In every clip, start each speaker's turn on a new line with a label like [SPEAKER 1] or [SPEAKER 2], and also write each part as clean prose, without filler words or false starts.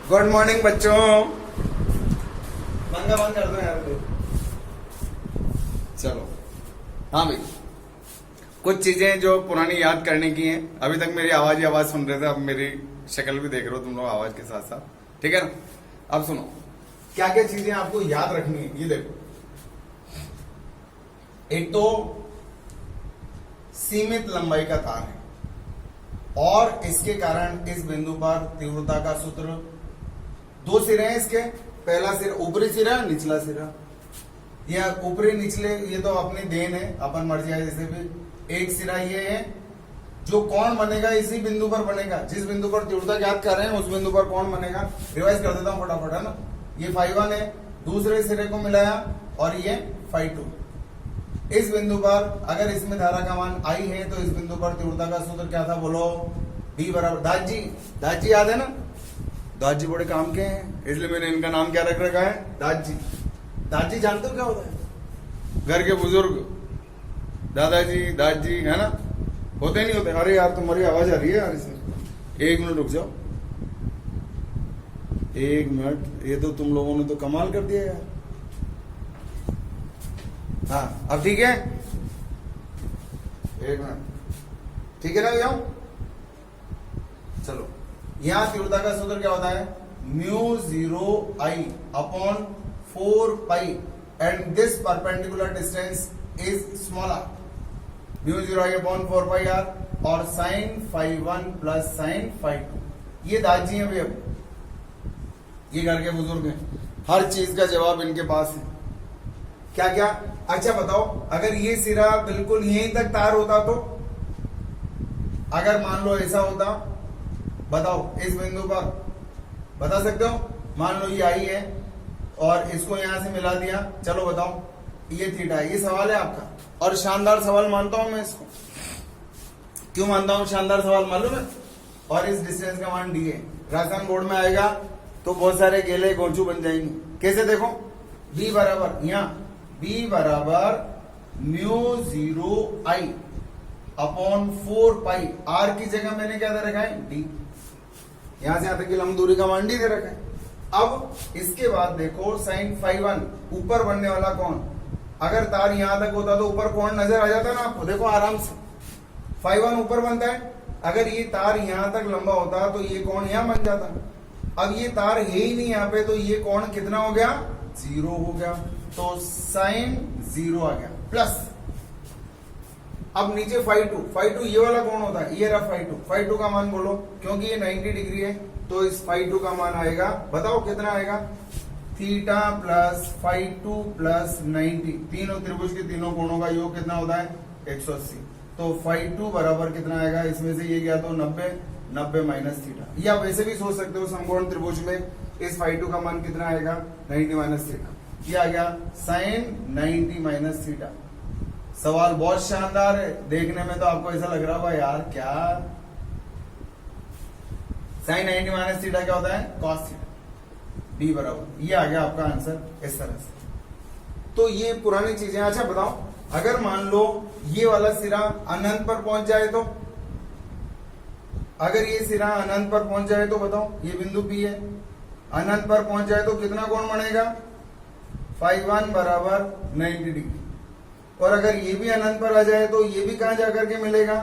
[SPEAKER 1] Good morning बच्चों। पंखा बंद कर दो यार। चलो हाँ भाई, कुछ चीजें जो पुरानी याद करने की हैं। अभी तक मेरी आवाज ही आवाज सुन रहे थे, अब मेरी शक्ल भी देख रहे हो तुम लोग आवाज के साथ साथ, ठीक है ना। अब सुनो क्या क्या चीजें आपको याद रखनी है। ये देखो, एक तो सीमित लंबाई का तार है और इसके कारण इस बिंदु पर तीव्रता का सूत्र, दो सिरे हैं इसके। पहला सिरा ऊपरी सिरा, निचला सिरा। या ऊपरी निचले ये तो अपनी देन है, अपन मर्जी है जैसे भी। एक सिरा ये है जो कौन बनेगा इसी बिंदु पर बनेगा, जिस बिंदु पर तीव्रता ज्ञात कर रहे हैं उस बिंदु पर कौन बनेगा। रिवाइज कर देता हूं फटाफट, है ना। ये φ1 है, दूसरे सिरे को मिलाया और ये φ2। इस बिंदु पर अगर इसमें धारा का मान I है तो इस बिंदु पर तीव्रता का सूत्र क्या था बोलो। B बराबर दास जी याद है ना। दास जी बड़े काम के हैं, इसलिए मैंने इनका नाम क्या रख रखा है, दास जी। दास जी जानते हो क्या होता है? घर के बुजुर्ग, दादाजी दास जी, है ना। होते नहीं होते। अरे यार तुम्हारी आवाज आ रही है यार इसमें। एक मिनट रुक जाओ, एक मिनट। ये तो तुम लोगों ने तो कमाल कर दिया यार। हाँ अब ठीक है, एक मिनट, ठीक है ना भैया। चलो, यहां तीव्रता का सूत्र क्या होता है, μ0I upon 4π and this perpendicular distance is small r। μ0I upon 4πr और साइन φ1 प्लस साइन φ2। ये दादी है भैया, ये घर के बुजुर्ग हैं, हर चीज का जवाब इनके पास है। क्या क्या? अच्छा बताओ, अगर ये सिरा बिल्कुल यहीं तक तार होता तो, अगर मान लो ऐसा होता, बताओ इस बिंदु पर बता सकते हो। मान लो ये आई है और इसको यहां से मिला दिया, चलो बताओ ये थीटा है। ये सवाल है आपका और शानदार सवाल मानता हूं मैं इसको। क्यों मानता हूं शानदार सवाल मालूम है? और इस डिस्टेंस का मान डी है। राजस्थान बोर्ड में आएगा तो बहुत सारे गेले गोचू बन जाएंगे। कैसे देखो, बी बराबर यहाँ B बराबर μ0I अपॉन 4π। R की जगह मैंने क्या दे रखा है, D। यहां से यहां तक की लंब दूरी का मान D दे रखा है। अब इसके बाद देखो साइन φ1 ऊपर बनने वाला कौन, अगर तार यहां तक होता तो ऊपर कौन नजर आ जाता ना आपको। देखो आराम से φ1 ऊपर बनता है। अगर ये तार यहां तक लंबा होता तो ये कौन यहां बन जाता। अब ये तार है ही नहीं यहाँ पे, तो ये कौन कितना हो गया, 0 हो गया। तो साइन 0 आ गया प्लस। अब नीचे φ2 ये वाला कौन होता है, ये रहा φ2 का मान बोलो, क्योंकि ये 90 डिग्री है तो इस φ2 का मान आएगा, बताओ कितना आएगा, थीटा प्लस φ2 प्लस 90। तीनों त्रिभुज के तीनों कोणों का योग कितना होता है, 180। तो φ2 बराबर कितना आएगा, इसमें से ये गया तो 90 माइनस थीटा। या वैसे भी सोच सकते हो समकोण त्रिभुज में इस φ2 का मान कितना आएगा, 90 माइनस थीटा। ये आ गया साइन 90 माइनस थीटा। सवाल बहुत शानदार है, देखने में तो आपको ऐसा लग रहा होगा यार क्या, साइन 90 माइनस थीटा क्या होता है, कॉस थीटा। बी बराबर, ये आ गया आपका आंसर इस तरह से। तो ये पुरानी चीजें। अच्छा बताओ, अगर मान लो ये वाला सिरा अनंत पर पहुंच जाए तो, अगर ये सिरा अनंत पर पहुंच जाए तो बताओ, ये बिंदु P है, अनंत पर पहुंच जाए तो कितना कोण बनेगा, φ1 बराबर 90 डिग्री। और अगर ये भी अनंत पर आ जाए तो ये भी कहां जाकर के मिलेगा,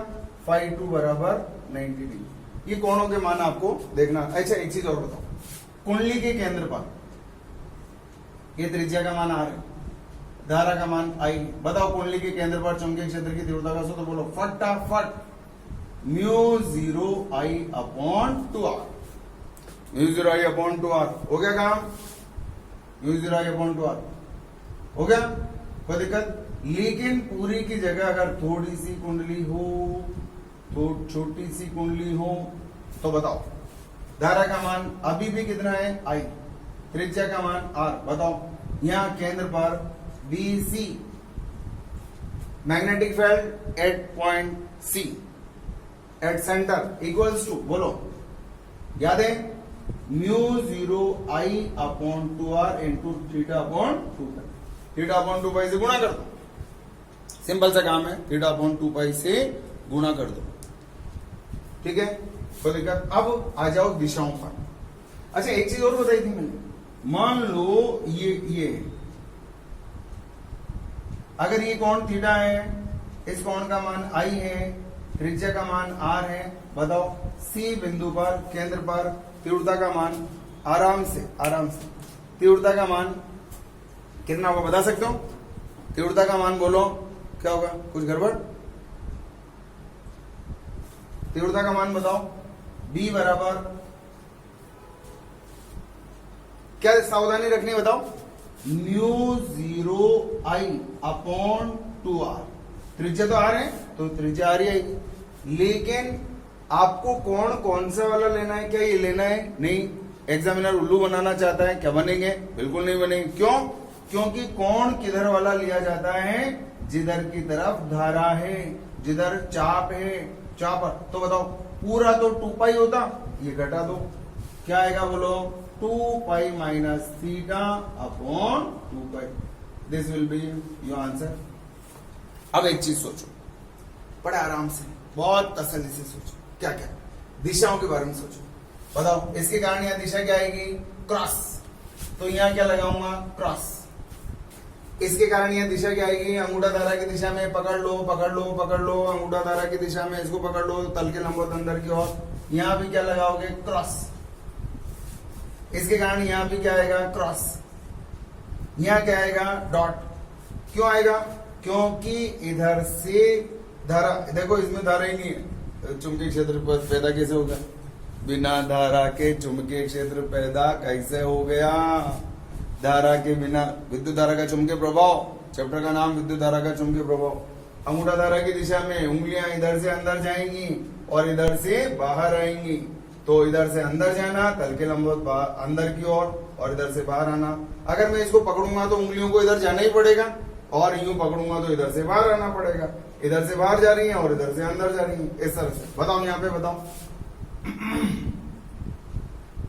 [SPEAKER 1] φ2 बराबर 90 डिग्री। ये कोणों के मान आपको देखना। अच्छा एक चीज और बताओ, कुंडली के केंद्र पर ये त्रिज्या का मान R है, धारा का मान I। बताओ कुंडली के केंद्र पर चुंबकीय क्षेत्र की तीव्रता का सूत्र बोलो फटाफट। μ0I upon 2R। μ0I upon 2R हो गया काम, μ0I अपॉन 2R हो गया, कोई दिक्कत। लेकिन पूरी की जगह अगर थोड़ी सी कुंडली हो, तो छोटी सी कुंडली हो, तो बताओ धारा का मान अभी भी कितना है, I। त्रिज्या का मान R। बताओ यहां केंद्र पर BC, magnetic field at point C at center equals to, बोलो याद है, μ0I upon 2R into theta upon 2π। Theta upon 2π से गुणा कर दो, सिंपल सा काम है, थीटा अपॉन 2π से गुणा कर दो, ठीक है। कोई दिक्कत। अब आ जाओ दिशाओं पर। अच्छा एक चीज और बताई थी मैंने, मान लो ये अगर ये कोण थीटा है, इस कोण का मान आई है, त्रिज्या का मान आर है, बताओ सी बिंदु पर केंद्र पर तीव्रता का मान आराम से तीव्रता का मान कितना होगा बता सकते हो? तीव्रता का मान बोलो क्या होगा? कुछ गड़बड़? तीव्रता का मान बताओ। B बराबर क्या सावधानी रखनी बताओ? μ0I upon 2R। त्रिज्या तो R है तो त्रिज्या R ही आएगी, लेकिन आपको कोण कौन सा वाला लेना है? क्या ये लेना है? नहीं। एग्जामिनर उल्लू बनाना चाहता है, क्या बनेंगे? बिल्कुल नहीं बनेंगे। क्यों? क्योंकि कोण किधर वाला लिया जाता है? जिधर की तरफ धारा है, जिधर चाप है, चाप। तो बताओ पूरा तो 2 पाई होता, ये घटा दो, क्या आएगा बोलो? 2 pi minus theta upon 2 pi. This will be your answer. अब एक चीज सोचो, बड़े आराम से, बहुत तसल्ली से सोचो। क्या क्या? दिशाओं के बारे में सोचो। बताओ इसके कारण यहां दिशा क्या आएगी? क्रॉस। तो यहां क्या लगाऊंगा? क्रॉस। इसके कारण यह दिशा क्या आएगी? अंगूठा धारा की दिशा में पकड़ लो, अंगूठा धारा की दिशा में इसको पकड़ लो, तल के लंबवत अंदर की ओर। यहां भी क्या लगाओगे? क्रॉस। इसके कारण यहां भी क्या आएगा? क्रॉस। यहां क्या आएगा? डॉट। क्यों आएगा? क्योंकि इधर से धारा, देखो इसमें धारा ही नहीं है, चुंबकीय क्षेत्र पैदा कैसे होगा? बिना धारा के चुंबकीय क्षेत्र पैदा कैसे हो गया? धारा के बिना। विद्युत धारा का चुंबकीय प्रभाव, चैप्टर का नाम विद्युत धारा का चुंबकीय प्रभाव। अंगूठा धारा की दिशा में उंगलियां इधर से अंदर जाएंगी और इधर से बाहर आएंगी। तो इधर से अंदर जाना, तल के लंबवत अंदर की ओर, और इधर से बाहर आना। अगर मैं इसको पकड़ूंगा तो उंगलियों को इधर जाना ही पड़ेगा, और यूं पकड़ूंगा तो इधर से बाहर आना पड़ेगा। इधर से बाहर जा रही है और इधर से अंदर जा रही है, इस तरह से। बताओ यहाँ पे बताओ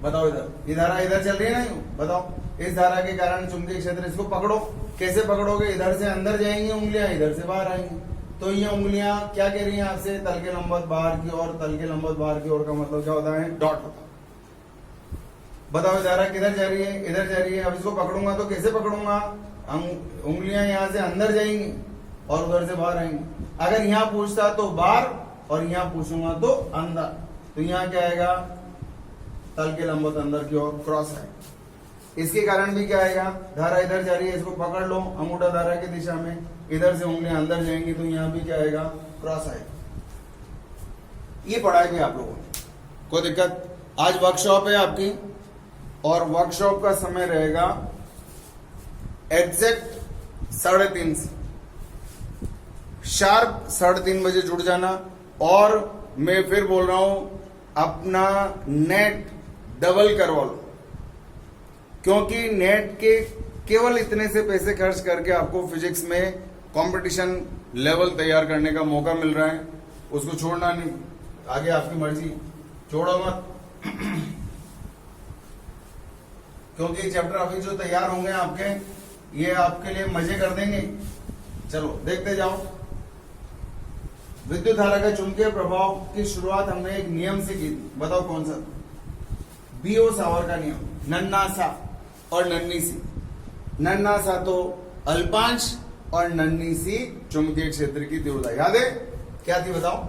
[SPEAKER 1] बताओ इधर ये धारा इधर चल रही है ना, यूं बताओ। इस धारा के कारण चुंबकीय क्षेत्र, इसको पकड़ो। कैसे पकड़ोगे? इधर से अंदर जाएंगी उंगलियां, इधर से बाहर आएंगी। तो ये उंगलियां क्या कह रही हैं आपसे? तल के लंबवत बाहर की ओर, तल के लंबवत बाहर की ओर का मतलब क्या होता है? डॉट होता है। बताओ धारा किधर जा रही है? इधर जा रही है। अब इसको पकड़ूंगा तो कैसे पकड़ूंगा? उंगलियां यहां से अंदर जाएंगी और उधर से बाहर आएंगी। अगर यहां पूछता तो बाहर, और यहां पूछूंगा तो अंदर। तो यहां क्या आएगा? तल के लंबवत अंदर की ओर, क्रॉस है। इसके कारण भी क्या आएगा? धारा इधर जा रही है, इसको पकड़ लो अंगूठा धारा की दिशा में, इधर से उंगलियां अंदर जाएंगी, तो यहां भी क्या आएगा? क्रॉस आएगा। ये पढ़ा गया आप लोगों ने, कोई दिक्कत? आज वर्कशॉप है आपकी, और वर्कशॉप का समय रहेगा एग्जैक्ट 3:30 से, शार्प 3:30 बजे जुड़ जाना। और मैं फिर बोल रहा हूं, अपना नेट डबल करवा लो, क्योंकि नेट के केवल इतने से पैसे खर्च करके आपको फिजिक्स में कंपटीशन लेवल तैयार करने का मौका मिल रहा है। उसको छोड़ना नहीं, आगे आपकी मर्जी, छोड़ो मत। क्योंकि चैप्टर अभी जो तैयार होंगे आपके, ये आपके लिए मजे कर देंगे। चलो देखते जाओ। विद्युत धारा का चुंबकीय प्रभाव की शुरुआत हमने एक नियम से की थी, बताओ कौन सा? बीओ सावर का नियम, नन्ना सा और नन्नी सी। नन्ना सा तो अल्पांश और नन्नी सी चुंबकीय क्षेत्र की तीव्रता। याद है क्या थी बताओ?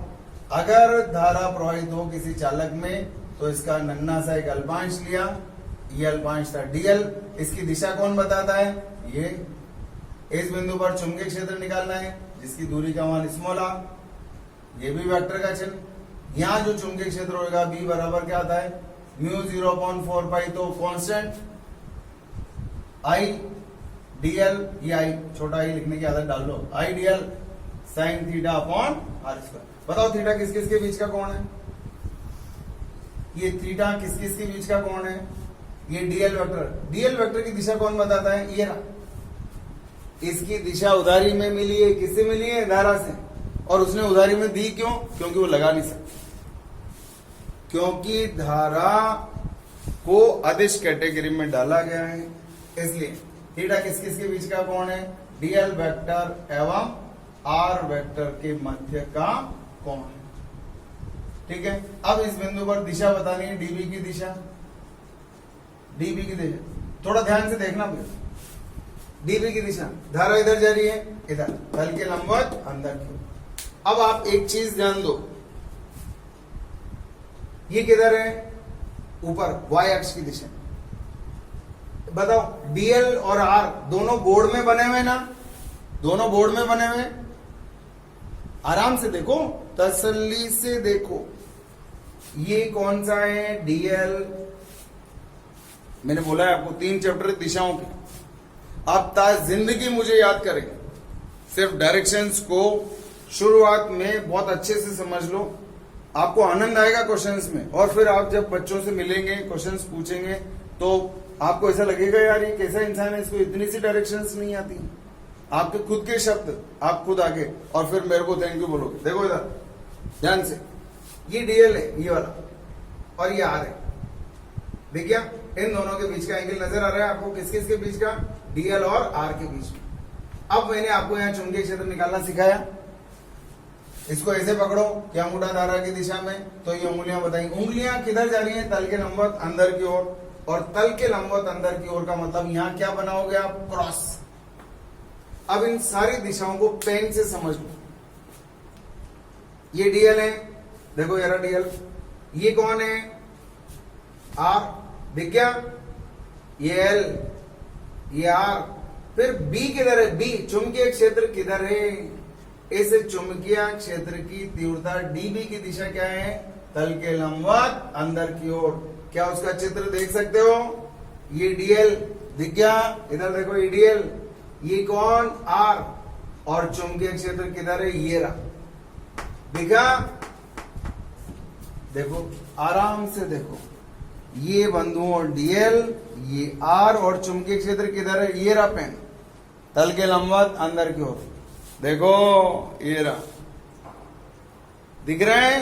[SPEAKER 1] अगर धारा प्रवाहित हो किसी चालक में तो इसका नन्ना सा एक अल्पांश लिया, ये अल्पांश था डीएल। इसकी दिशा कौन बताता है? ये। इस बिंदु पर चुंबकीय क्षेत्र निकालना है जिसकी दूरी का मान स्मॉल आर, ये भी वेक्टर का चिन्ह। यहां जो चुंबकीय क्षेत्र होगा बी बराबर क्या आता है? μ0/4 पाई, तो कांस्टेंट आई डीएल, ये आई छोटा आई लिखने की आदत डाल लो, I DL sine theta upon are square. बताओ थीटा किस किस के बीच का कोण है? ये थीटा किस किस के बीच का कोण है? ये डीएल वेक्टर। डीएल वेक्टर की दिशा कौन बताता है? ये रहा। इसकी दिशा उधारी में मिली है, किससे मिली है? धारा से। और उसने उधारी में दी क्यों? क्योंकि वो लगा नहीं सकती, क्योंकि धारा को अदिश कैटेगरी में डाला गया है, इसलिए। थीटा किस किस के बीच का कोण है? डीएल वेक्टर एवं आर वेक्टर के मध्य का कोण है। ठीक है। अब इस बिंदु पर दिशा बतानी है, डीबी की दिशा। डीबी की दिशा, थोड़ा ध्यान से देखना भैया, डीबी की दिशा, धारा इधर जा रही है, इधर तल के लंबवत अंदर की ओर। अब आप एक चीज ध्यान दो, ये किधर है, ऊपर वाई अक्ष की दिशा। बताओ डीएल और आर दोनों बोर्ड में बने हुए ना, दोनों बोर्ड में बने हुए, आराम से देखो, तसल्ली से देखो, ये कौन सा है, डीएल। मैंने बोला है आपको 3 चैप्टर दिशाओं के, आप ताज जिंदगी मुझे याद करेंगे, सिर्फ डायरेक्शंस को शुरुआत में बहुत अच्छे से समझ लो, आपको आनंद आएगा क्वेश्चंस में, और फिर आप जब बच्चों से मिलेंगे, क्वेश्चंस पूछेंगे, तो आपको ऐसा लगेगा यार ये कैसा इंसान है, इसको इतनी सी डायरेक्शंस नहीं आती। आपके खुद के शब्द आप खुद आगे, और फिर मेरे को थैंक यू बोलोगे। देखो इधर ध्यान से, ये डीएल है ये वाला, और ये आर है, देखिए इन दोनों के बीच का एंगल नजर आ रहा है आपको, किस किस के बीच का, डीएल और आर के बीच में। अब मैंने आपको यहाँ चुंबकीय क्षेत्र निकालना सिखाया, इसको ऐसे पकड़ो कि अंगूठा धारा की दिशा में, तो ये उंगलियां बताएंगी, उंगलियां किधर जा रही हैं, तल के लंबवत अंदर की ओर, और तल के लंबवत अंदर की ओर का मतलब यहाँ क्या बनाओगे आप, क्रॉस। अब इन सारी दिशाओं को पेन से समझ लो, ये डीएल है, देखो यार डीएल, ये कौन है, आर, दिख गया, ये एल, ये आर, फिर बी किधर है, बी चुंबकीय क्षेत्र किधर है, इस चुंबकीय क्षेत्र की तीव्रता डीबी की दिशा क्या है, तल के लंबवत अंदर की ओर। क्या उसका चित्र देख सकते हो, ये डीएल दिख गया, इधर देखो ये डीएल, ये कौन, आर, और चुंबकीय क्षेत्र किधर है, ये रहा, दिखा, देखो आराम से देखो, ये बंधुओं डीएल, ये आर, और चुंबकीय क्षेत्र किधर है, ये रहा पेन, तल के लंबवत अंदर की ओर, देखो ये रहा, दिख रहा है,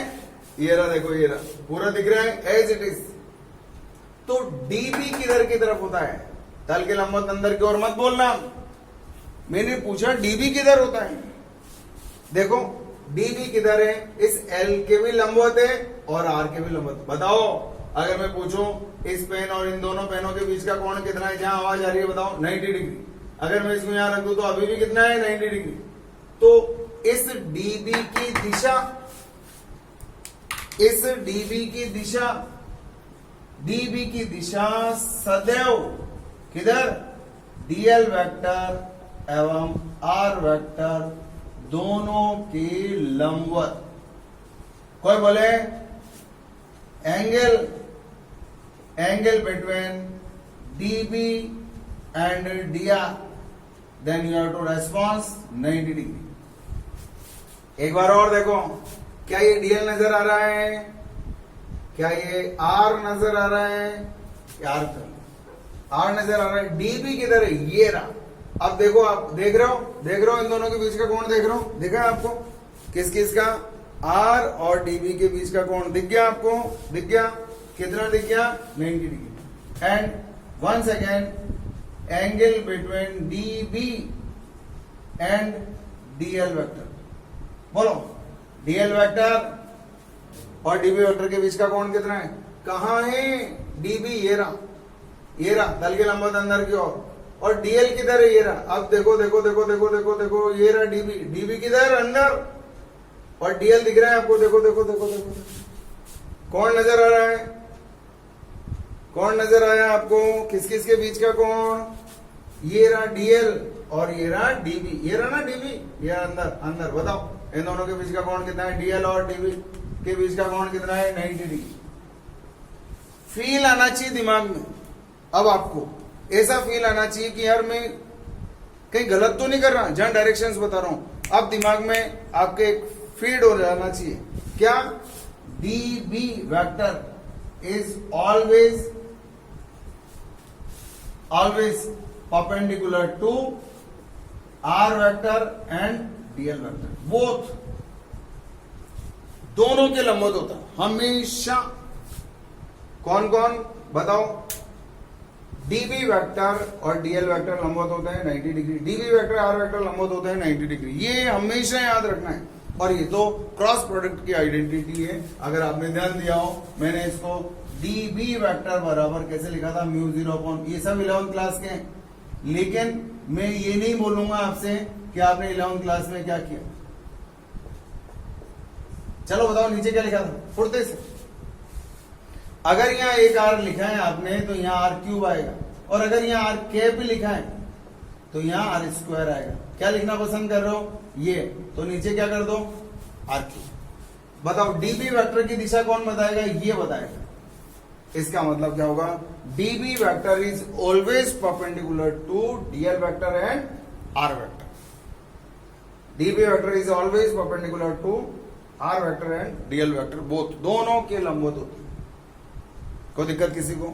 [SPEAKER 1] ये रहा, देखो ये रहा, पूरा दिख रहा है एज इट इज। तो डीबी किधर की तरफ होता है, तल के लंबवत अंदर की ओर, मत बोलना, मैंने पूछा डीबी किधर होता है। देखो डीबी किधर है, इस एल के भी लंबवत है और आर के भी लंबवत। बताओ अगर मैं पूछूं इस पेन और इन दोनों पेनों के बीच का कोण कितना है, जहां आवाज आ रही है, बताओ 90 डिग्री। अगर मैं इसको यहां रख दूं तो अभी भी कितना है, 90 डिग्री। तो इस डीबी की दिशा, इस डीबी की दिशा, डीबी की दिशा सदैव किधर, डीएल वेक्टर एवं आर वेक्टर दोनों के लंबवत। कोई बोले angle between DB and DR, then you have to response 90 degree. एक बार और देखो, क्या ये डीएल नजर आ रहा है, क्या ये आर नजर आ रहा है, आर नजर आ रहा है, डीबी किधर है, ये रहा। अब देखो, आप देख रहे हो इन दोनों के बीच का कोण देख रहे हो, दिखा है आपको, किस किस का, आर और डीबी के बीच का कोण दिख गया आपको, दिख गया, कितना दिख गया, 90 degree. And once again angle between DB and DL vector, बोलो डीएल वेक्टर और डीबी वेक्टर के बीच का कोण कितना है, कहां है, डीबी ये रहा तल के लंबवत अंदर की ओर, और डीएल किधर है, ये रहा। अब देखो देखो देखो देखो देखो देखो, ये रहा डीबी, डीबी किधर, अंदर, और डीएल दिख रहा है आपको, देखो देखो देखो देखो, कौन नजर आ रहा है, कौन नजर आया आपको, किस किस के बीच का कोण, ये रहा डीएल और ये रहा डीबी, ये रहा ना डीबी, ये अंदर अंदर। बताओ इन दोनों के बीच का कोण कितना है, डीएल और डीबी के बीच का कोण कितना है, 90 डिग्री। फील आना चाहिए दिमाग में, अब आपको ऐसा फील आना चाहिए कि यार मैं कहीं गलत तो नहीं कर रहा, जहां डायरेक्शंस बता रहा हूं। अब दिमाग में आपके एक फीड हो जाना चाहिए, क्या, DB vector is always perpendicular to R vector and DL vector, both, दोनों के लंबवत होता है हमेशा। कौन कौन बताओ, डीबी वेक्टर और डीएल वेक्टर लंबवत होते हैं 90 degree, DB vector R vector लंबवत होते हैं 90 डिग्री। ये हमेशा याद रखना है, और ये तो क्रॉस प्रोडक्ट की आइडेंटिटी है। अगर आपने ध्यान दिया हो, मैंने इसको डी बी वेक्टर बराबर कैसे लिखा था, म्यू 0 अपॉन, ये सब 11th क्लास के हैं, लेकिन मैं ये नहीं बोलूंगा आपसे कि आपने 11th क्लास में क्या किया। चलो बताओ नीचे क्या लिखा था फुर्ते से। अगर यहाँ एक आर लिखा है आपने तो यहाँ आर क्यूब आएगा, और अगर यहाँ आर कैप लिखा है तो यहाँ आर स्क्वायर आएगा। क्या लिखना पसंद कर रहे हो, ये, तो नीचे क्या कर दो, आर क्यूब। बताओ डीबी वेक्टर की दिशा कौन बताएगा, ये बताएगा। इसका मतलब क्या होगा, DB vector is always perpendicular to DL vector and R vector. DB vector is always perpendicular to R vector and DL vector, both, दोनों के लंबवत होते हैं। कोई दिक्कत किसी को?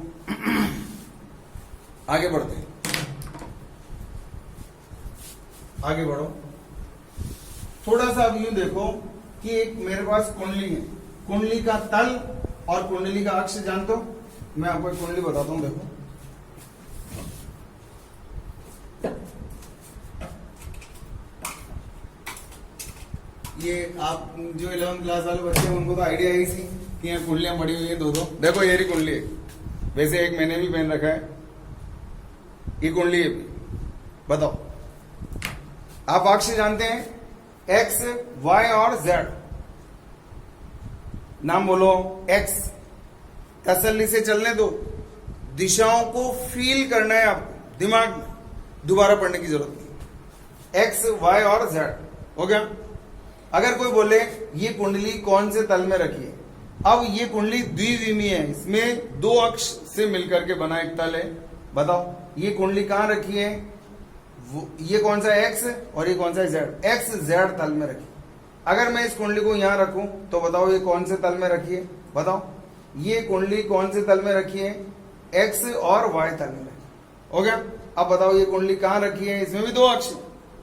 [SPEAKER 1] आगे बढ़ते हैं, आगे बढ़ो। थोड़ा सा अब यूं देखो कि एक मेरे पास कुंडली है, कुंडली का तल और कुंडली का अक्ष जानते हो? मैं आपको एक कुंडली बताता हूं, देखो। ये आप जो 11th क्लास वाले बच्चे हैं उनको तो आइडिया है ही कि यहाँ कुंडलियां पड़ी हुई है दो दो। देखो ये रही कुंडली है, वैसे एक मैंने भी पहन रखा है, ये कुंडली है। बताओ आप अक्ष जानते हैं, एक्स, वाई और जेड। नाम बोलो। एक्स, तसल्ली से चलने दो, दिशाओं को फील करना है आपको, दिमाग में दोबारा पढ़ने की जरूरत नहीं। एक्स, वाई और जेड हो गया। अगर कोई बोले ये कुंडली कौन से तल में रखी है, अब ये कुंडली द्विविमीय है, इसमें दो अक्ष से मिलकर के बना एक तल है। बताओ ये कुंडली कहां रखी है, ये कौन सा एक्स और ये कौन सा जेड, एक्स जेड तल में रखी। अगर मैं इस कुंडली को यहां रखूं तो बताओ ये कौन से तल में रखी है, बताओ ये कुंडली कौन से तल में रखी है, एक्स और वाई तल में रखी। हो गया। अब बताओ ये कुंडली कहां रखी है, इसमें भी दो अक्ष,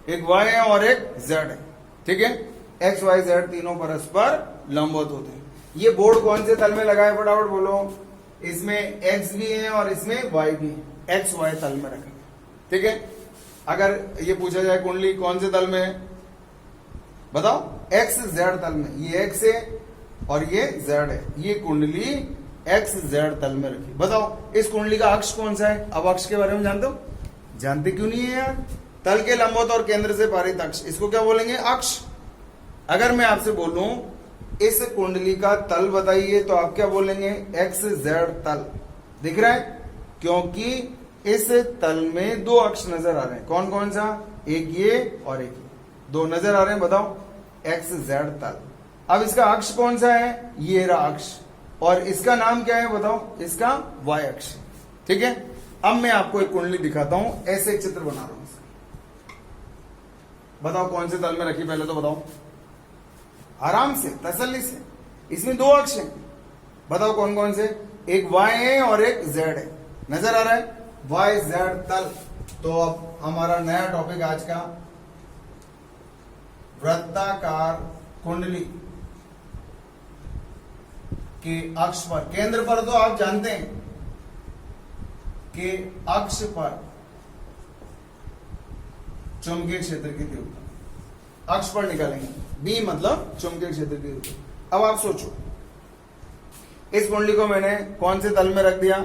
[SPEAKER 1] एक वाई है और एक जेड है, ठीक है। एक्स वाई जेड तीनों परस्पर लंबवत होते हैं। ये बोर्ड कौन से तल में लगा है, फटाफट बोलो। इसमें एक्स भी है और इसमें वाई भी है, एक्स वाई तल में रखा है, ठीक है। अगर ये पूछा जाए कुंडली कौन से तल में है, बताओ एक्स जेड तल में, ये एक्स है और ये जेड है, ये कुंडली एक्स जेड तल में रखी। बताओ इस कुंडली का अक्ष कौन सा है, अब अक्ष के बारे में जानते हो? जानते क्यों नहीं है यार? तल के लंबवत और केंद्र से पारित अक्ष, इसको क्या बोलेंगे, अक्ष। अगर मैं आपसे बोलूं इस कुंडली का तल बताइए तो आप क्या बोलेंगे, एक्स जेड तल। दिख रहा है? क्योंकि इस तल में दो अक्ष नजर आ रहे हैं। कौन कौन सा, एक ये और एक ये, दो नजर आ रहे हैं। बताओ एक्स जेड तल। अब इसका अक्ष कौन सा है, ये रहा अक्ष, और इसका नाम क्या है, बताओ, इसका वाई अक्ष, ठीक है। अब मैं आपको एक कुंडली दिखाता हूं, ऐसे एक चित्र बना रहा हूं। बताओ कौन से तल में रखी, पहले तो बताओ, आराम से, तसल्ली से। इसमें दो अक्ष हैं, बताओ कौन कौन से, एक वाई है और एक जेड है, नजर आ रहा है, वाई जेड तल। तो अब हमारा नया टॉपिक आज का, वृत्ताकार कुंडली के अक्ष पर, केंद्र पर तो आप जानते हैं कि अक्ष पर चुंबकीय क्षेत्र की तीव्रता, अक्ष पर निकालेंगे, बी मतलब चुंबकीय क्षेत्र की तीव्रता। अब आप सोचो, इस कुंडली को मैंने कौन से तल में रख दिया,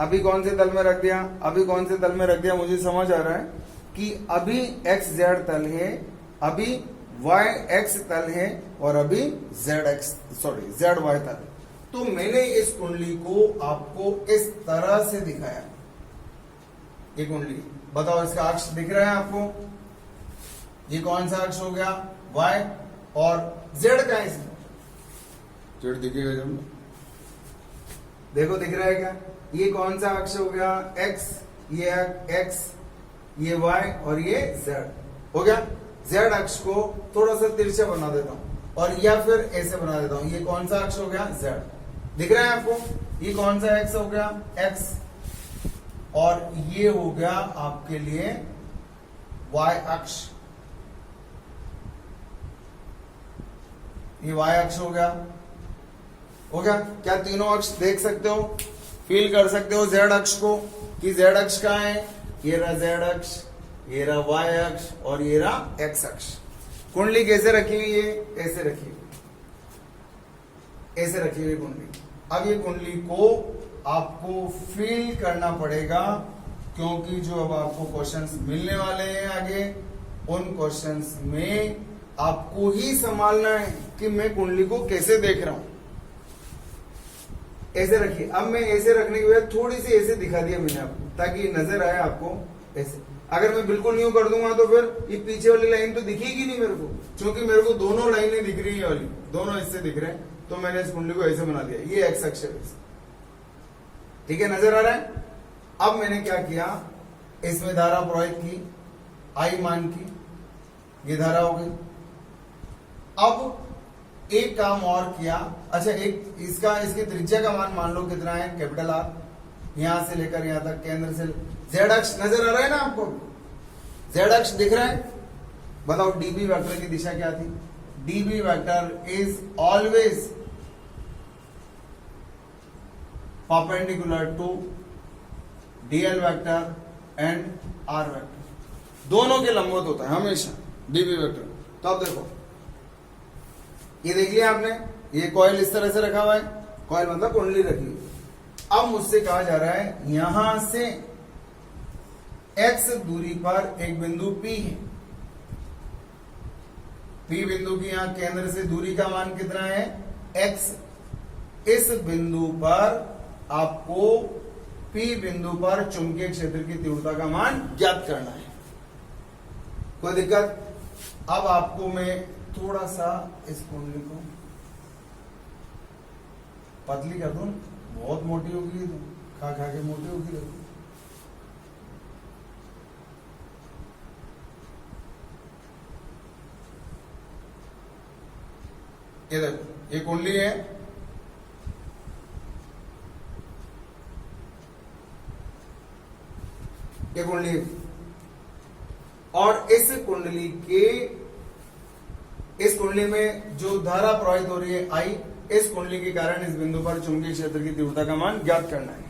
[SPEAKER 1] अभी कौन से तल में रख दिया, अभी कौन से तल में रख दिया। मुझे समझ आ रहा है कि अभी एक्स जेड तल है, अभी वाई एक्स तल है और अभी जेड वाई तल। तो मैंने इस कुंडली को आपको इस तरह से दिखाया। ये कुंडली, बताओ इसका अक्ष दिख रहा है आपको, ये कौन सा अक्ष हो गया, वाई, और जेड का है इसमें, जेड दिखेगा जब, देखो दिख रहा है क्या, ये कौन सा अक्ष हो गया, एक्स, ये एक्स, ये वाई और ये जेड हो गया। जेड अक्ष को थोड़ा सा तिरछा बना देता हूं और या फिर ऐसे बना देता हूं, ये कौन सा अक्ष हो गया, जेड, दिख रहा है आपको। ये कौन सा एक्स हो गया, एक्स, और ये हो गया आपके लिए वाई अक्ष, ये वाई अक्ष हो गया। क्या तीनों अक्ष देख सकते हो, फील कर सकते हो जेड अक्ष को, कि जेड अक्ष कहां है, ये रहा जेड अक्ष, ये रहा वाई अक्ष और ये रहा एक्स अक्ष। कुंडली कैसे रखी हुई है, ऐसे रखी हुई, ऐसे रखी हुई कुंडली। अब ये कुंडली को आपको फिल करना पड़ेगा, क्योंकि जो अब आपको क्वेश्चंस मिलने वाले हैं आगे, उन क्वेश्चंस में आपको ही संभालना है कि मैं कुंडली को कैसे देख रहा हूं। ऐसे रखिए। अब मैं ऐसे रखने के बाद थोड़ी सी ऐसे दिखा दिया मैंने आपको, ताकि नजर आए आपको ऐसे। अगर मैं बिल्कुल यूं कर दूंगा तो फिर ये पीछे वाली लाइन तो दिखेगी नहीं मेरे को, क्योंकि मेरे को दोनों लाइनें दिख रही है वाली, दोनों इससे दिख रहे हैं, तो मैंने इस कुंडली को ऐसे बना दिया, ये एक्स अक्ष है। ठीक है, नजर आ रहा है। अब मैंने क्या किया, इसमें धारा प्रवाहित की, आई मान की, ये धारा हो गई। अब एक काम और किया, अच्छा एक इसकी त्रिज्या का मान लो कितना है, कैपिटल आर, यहां से लेकर यहां तक केंद्र से जेड अक्ष नजर आ रहा है ना आपको, जेड अक्ष दिख रहा है। बताओ डीबी वेक्टर की दिशा क्या थी, DB vector is always perpendicular to DL vector and R vector, दोनों के लंबवत होता है हमेशा डीबी वेक्टर। तो अब देखो, ये देख लिया आपने, ये कॉइल इस तरह से रखा हुआ है, कॉइल मतलब कुंडली रखी हुई। अब मुझसे कहा जा रहा है यहां से x दूरी पर एक बिंदु P है, P बिंदु की यहां केंद्र से दूरी का मान कितना है, x। इस बिंदु पर आपको P बिंदु पर चुंबकीय क्षेत्र की तीव्रता का मान ज्ञात करना है। कोई दिक्कत? अब आपको मैं थोड़ा सा इस कुंडली को पतली कर दूं, बहुत मोटी होगी तो खा खा के मोटी होगी। देखो ये देखो, ये कुंडली है, ये कुंडली है, और इस कुंडली में जो धारा प्रवाहित हो रही है आई, इस कुंडली के कारण इस बिंदु पर चुंबकीय क्षेत्र की तीव्रता का मान ज्ञात करना है।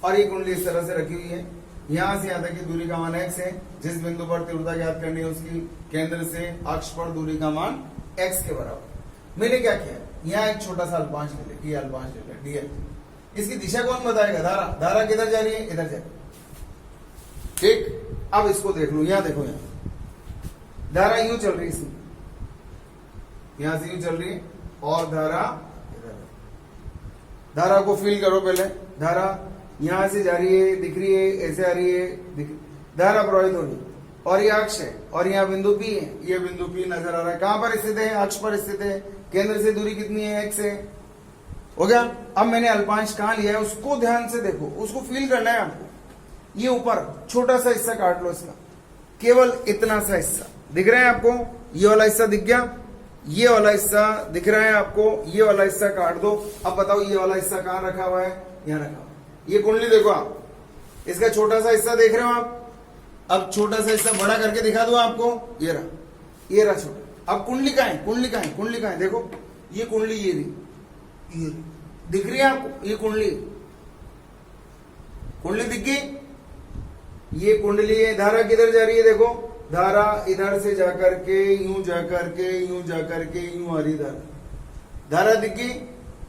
[SPEAKER 1] और ये कुंडली इस तरह से रखी हुई है, यहां से यहां तक की दूरी का मान x है, जिस बिंदु पर तीव्रता ज्ञात करनी है उसकी केंद्र से अक्ष पर दूरी का मान x के बराबर। मैंने क्या किया, यहाँ एक छोटा सा अल्पांश ले ले, ये अल्पांश ले ले डीएल। इसकी दिशा कौन बताएगा, धारा किधर जा रही है, इधर जा रही है। ठीक, अब इसको देख लो, यहां देखो, यहां धारा यूं चल रही है, इसमें यहां से यूं चल रही है, और धारा इधर। धारा को फील करो पहले, धारा यहां से जा रही है, दिख रही है, ऐसे आ रही है, धारा प्रवाहित हो रही है, और ये अक्ष है, और यहाँ बिंदु P है, ये बिंदु P नजर आ रहा है, कहां पर स्थित है, अक्ष पर स्थित है, केंद्र से दूरी कितनी है, x है। हो गया। अब मैंने अल्पांश कहां लिया है, उसको ध्यान से देखो, उसको फील करना है आपको। ये ऊपर छोटा सा हिस्सा काट लो इसका, केवल इतना सा हिस्सा दिख रहा है आपको, ये वाला हिस्सा दिख गया, ये वाला हिस्सा दिख रहा है आपको, ये वाला हिस्सा काट दो। अब बताओ ये वाला हिस्सा कहां रखा हुआ है, यहां रखा हुआ है। ये कुंडली देखो आप, इसका छोटा सा हिस्सा देख रहे हो आप। अब छोटा सा हिस्सा बड़ा करके दिखा दो आपको, ये रहा छोटा। अब कुंडली कहां है, कुंडली कहां है, देखो ये कुंडली, ये दिख रही है आपको, ये कुंडली दिख गई, ये कुंडली है। धारा किधर जा रही है, देखो धारा इधर से जाकर के यूं जाकर के यूं जाकर के यूं आ रही धारा दिख गई।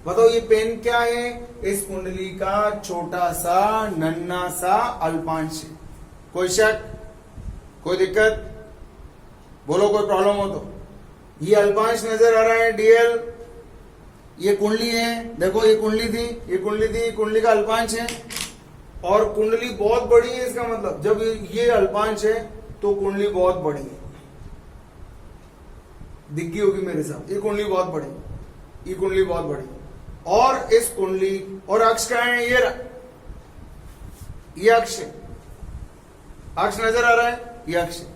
[SPEAKER 1] बताओ ये पेन क्या है, इस कुंडली का छोटा सा नन्ना सा अल्पांश है। कोई शक, कोई दिक्कत, बोलो कोई प्रॉब्लम हो तो। ये अल्पांश नजर आ रहा है डीएल, ये कुंडली है, देखो ये कुंडली थी, कुंडली का अल्पांश है, और कुंडली बहुत बड़ी है। इसका मतलब जब ये अल्पांश है तो कुंडली बहुत बड़ी है, दिख गई होगी मेरे साथ, ये कुंडली बहुत बड़ी, ये कुंडली बहुत बड़ी। और इस कुंडली और अक्ष का है, ये अक्ष है, अक्ष नजर आ रहा है, ये अक्ष है।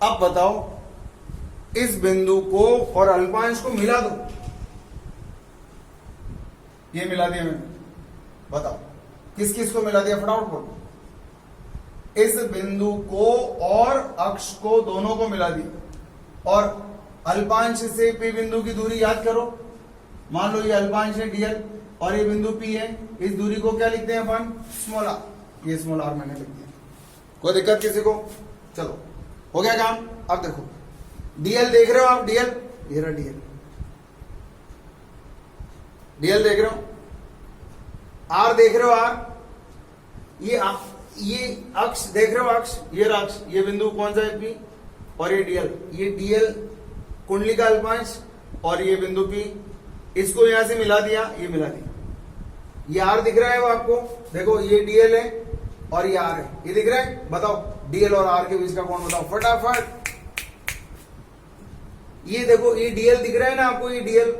[SPEAKER 1] अब बताओ इस बिंदु को और अल्पांश को मिला दो, ये मिला दिया मैंने, बताओ किस किस को मिला दिया, फटाफट बोलो। इस बिंदु को और अक्ष को दोनों को मिला दिया, और अल्पांश से P बिंदु की दूरी याद करो। मान लो ये अल्पांश है डीएल और ये बिंदु P है, इस दूरी को क्या लिखते हैं अपन, स्मॉल आर। ये स्मॉल आर मैंने लिख दिया, कोई दिक्कत किसी को? चलो हो गया काम। अब देखो डीएल देख रहे हो आप, डीएल, ये रहा डीएल, डीएल देख रहे हो, आर देख रहे हो, आर, ये अक्ष देख रहे हो, अक्ष, ये रहा अक्ष, ये बिंदु कौन सा है, पी, और ये डीएल, ये डीएल कुंडली का अल्पांश, और ये बिंदु पी, इसको यहां से मिला दिया, ये मिला दिया, ये आर दिख रहा है वो आपको, देखो ये डीएल है और ये आर है, ये दिख रहा है, बताओ डीएल और आर के बीच का कोण बताओ फटाफट। ये देखो ये डीएल दिख रहा है ना आपको, ये डीएल,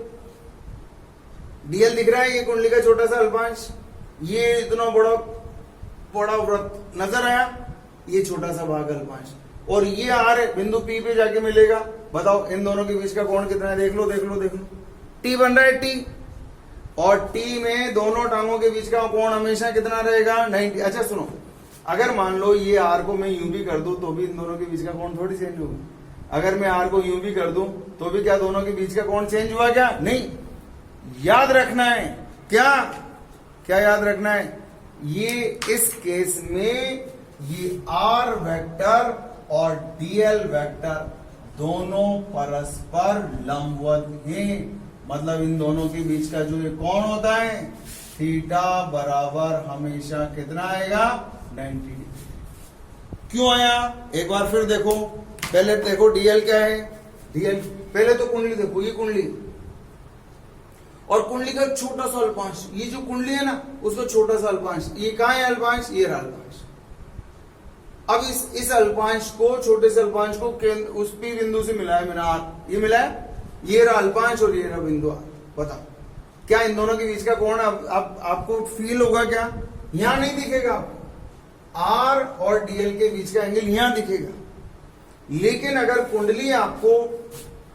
[SPEAKER 1] डीएल दिख रहा है, ये कुंडली का छोटा सा अल्पांश, ये इतना बड़ा बड़ा वृत्त नजर आया, ये छोटा सा भाग अल्पांश, और ये आर है, बिंदु पी पे जाके मिलेगा, बताओ इन दोनों के बीच का कोण कितना है, देख लो देख लो देख लो, टी बन रहा है, टी, और टी में दोनों टांगों के बीच का कोण हमेशा कितना रहेगा, 90। अच्छा सुनो, अगर मान लो ये आर को मैं यूं भी कर दूं तो भी इन दोनों के बीच का कोण थोड़ी चेंज होगा, अगर मैं आर को यूं भी कर दूं तो भी क्या दोनों के बीच का कोण चेंज हुआ क्या, नहीं। याद रखना है, क्या क्या याद रखना है, ये इस केस में ये आर वेक्टर और डीएल वेक्टर दोनों परस्पर लंबवत हैं, मतलब इन दोनों के बीच का जो ये कोण होता है थीटा बराबर हमेशा कितना आएगा, 90 डिग्री। क्यों आया, एक बार फिर देखो, पहले देखो डीएल क्या है, डीएल पहले तो कुंडली देखो, ये कुंडली और कुंडली का छोटा सा अल्पांश, ये जो कुंडली है ना उसका छोटा सा अल्पांश, ये कहां है अल्पांश, ये रहा अल्पांश। अब इस अल्पांश को, छोटे से अल्पांश को उस पी बिंदु से मिला है मैंने आर, ये मिला है, ये रहा अल्पांश और ये रहा बिंदु आर, बताओ क्या इन दोनों के बीच का कोण अब आपको फील होगा क्या, यहां नहीं दिखेगा आपको, आर और डीएल के बीच का एंगल यहां दिखेगा, लेकिन अगर कुंडली आपको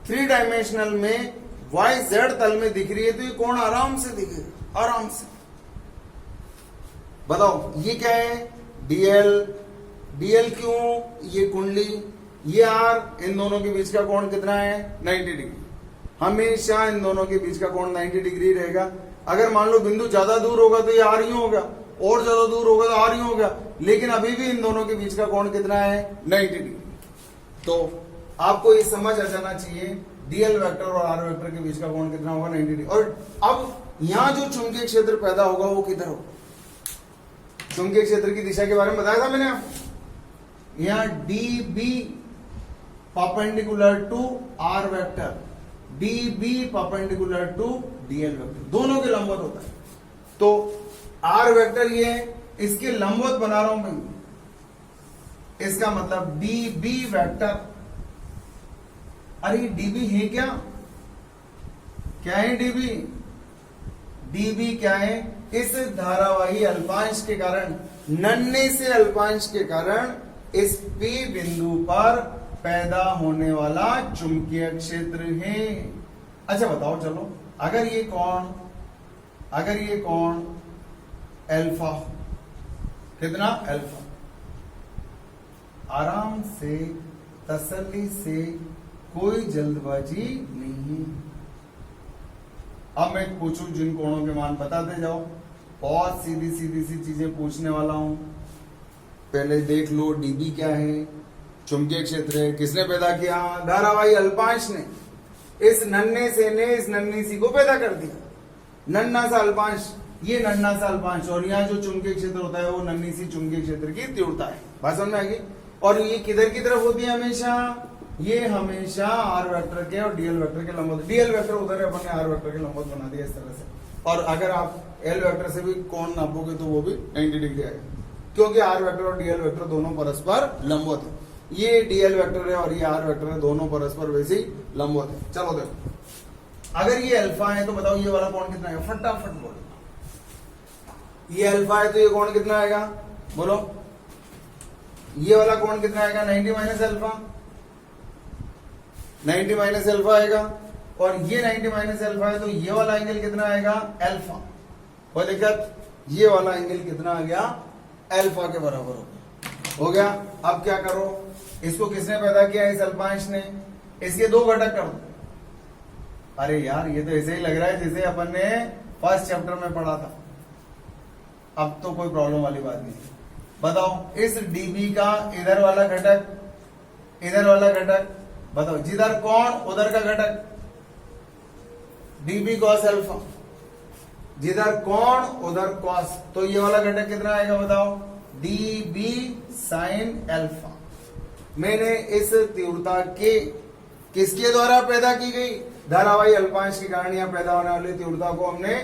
[SPEAKER 1] 3 डायमेंशनल में वाई जेड तल में दिख रही है तो ये कोण आराम से दिखेगा, आराम से। बताओ ये क्या है, डीएल, डीएल क्यों, ये कुंडली, ये आर, इन दोनों के बीच का कोण कितना है, 90 डिग्री, हमेशा इन दोनों के बीच का कोण 90 डिग्री रहेगा। अगर मान लो बिंदु ज्यादा दूर होगा तो ये आर ही होगा, और ज्यादा दूर होगा तो आर ही होगा, लेकिन अभी भी इन दोनों के बीच का कोण कितना है, 90 डिग्री। तो आपको ये समझ आ जाना चाहिए डीएल वेक्टर और आर वेक्टर के बीच का कोण कितना होगा, 90 डिग्री। और अब यहां जो चुंबकीय क्षेत्र पैदा होगा वो किधर होगा, चुंबकीय क्षेत्र की दिशा के बारे में बताया था मैंने आपको, यहां D B perpendicular to R vector, D B perpendicular to DL vector, दोनों के लंबवत होता है। तो आर वेक्टर ये है, इसके लंबवत बना रहा हूं मैं, इसका मतलब डी बी वेक्टर, अरे डीबी है क्या, क्या है डीबी, डीबी क्या है, इस धारावाही अल्पांश के कारण, नन्हे से अल्पांश के कारण इस पी बिंदु पर पैदा होने वाला चुंबकीय क्षेत्र है। अच्छा बताओ चलो, अगर ये कोण अल्फा, कितना अल्फा, आराम से तसल्ली से, कोई जल्दबाजी नहीं है। अब मैं पूछूं जिन कोणों के मान बताते जाओ, बहुत सीधी सीधी सी चीजें पूछने वाला हूं। पहले देख लो डीबी क्या है, चुंबकीय क्षेत्र है, किसने पैदा किया, धारावाही अल्पांश ने, इस नन्हे से ने इस नन्ही सी को पैदा कर दिया, नन्हा सा अल्पांश, ये नन्हा सा अल्पांश, और यहाँ जो चुंबकीय क्षेत्र होता है वो नन्ही सी चुंबकीय क्षेत्र की तीव्रता है, बात समझ में आ गई। और ये किधर की तरफ होती है हमेशा, ये हमेशा आर वेक्टर के और डीएल वेक्टर के लंबवत, डीएल वेक्टर उधर है, अपन ने आर वेक्टर के लंबवत बना दिया इस तरह से। और अगर आप एल वेक्टर से भी कोण नापोगे तो वो भी 90 डिग्री आएगा, क्योंकि आर वेक्टर और डीएल वेक्टर दोनों परस्पर लंबवत है। ये डीएल वेक्टर है और ये आर वेक्टर है, दोनों परस्पर वैसे ही लंबवत है। चलो देखो, अगर ये अल्फा है तो बताओ ये वाला कोण कितना आएगा, फटाफट बोलो। ये अल्फा है तो ये कोण कितना आएगा, बोलो। ये वाला कोण कितना आएगा, 90 माइनस अल्फा, 90 माइनस अल्फा आएगा। और ये 90 माइनस अल्फा है तो ये वाला एंगल कितना आएगा, अल्फा। कोई दिक्कत, ये वाला एंगल कितना आ गया, अल्फा के बराबर हो गया। अब क्या करो, इसको किसने पैदा किया, इस अल्पांश ने, इसके 2 घटक कर दो। अरे यार ये तो ऐसे ही लग रहा है जैसे अपन ने फर्स्ट चैप्टर में पढ़ा था, अब तो कोई प्रॉब्लम वाली बात नहीं। बताओ इस डीबी का इधर वाला घटक, इधर वाला घटक बताओ, जिधर कोण उधर का घटक db cos अल्फा, जिधर कोण उधर cos, तो ये वाला घटक कितना आएगा बताओ, db sin अल्फा। मैंने इस तीव्रता के किसके द्वारा पैदा की गई, धारावाही अल्पांश के कारण यहां पैदा होने वाली तीव्रता को हमने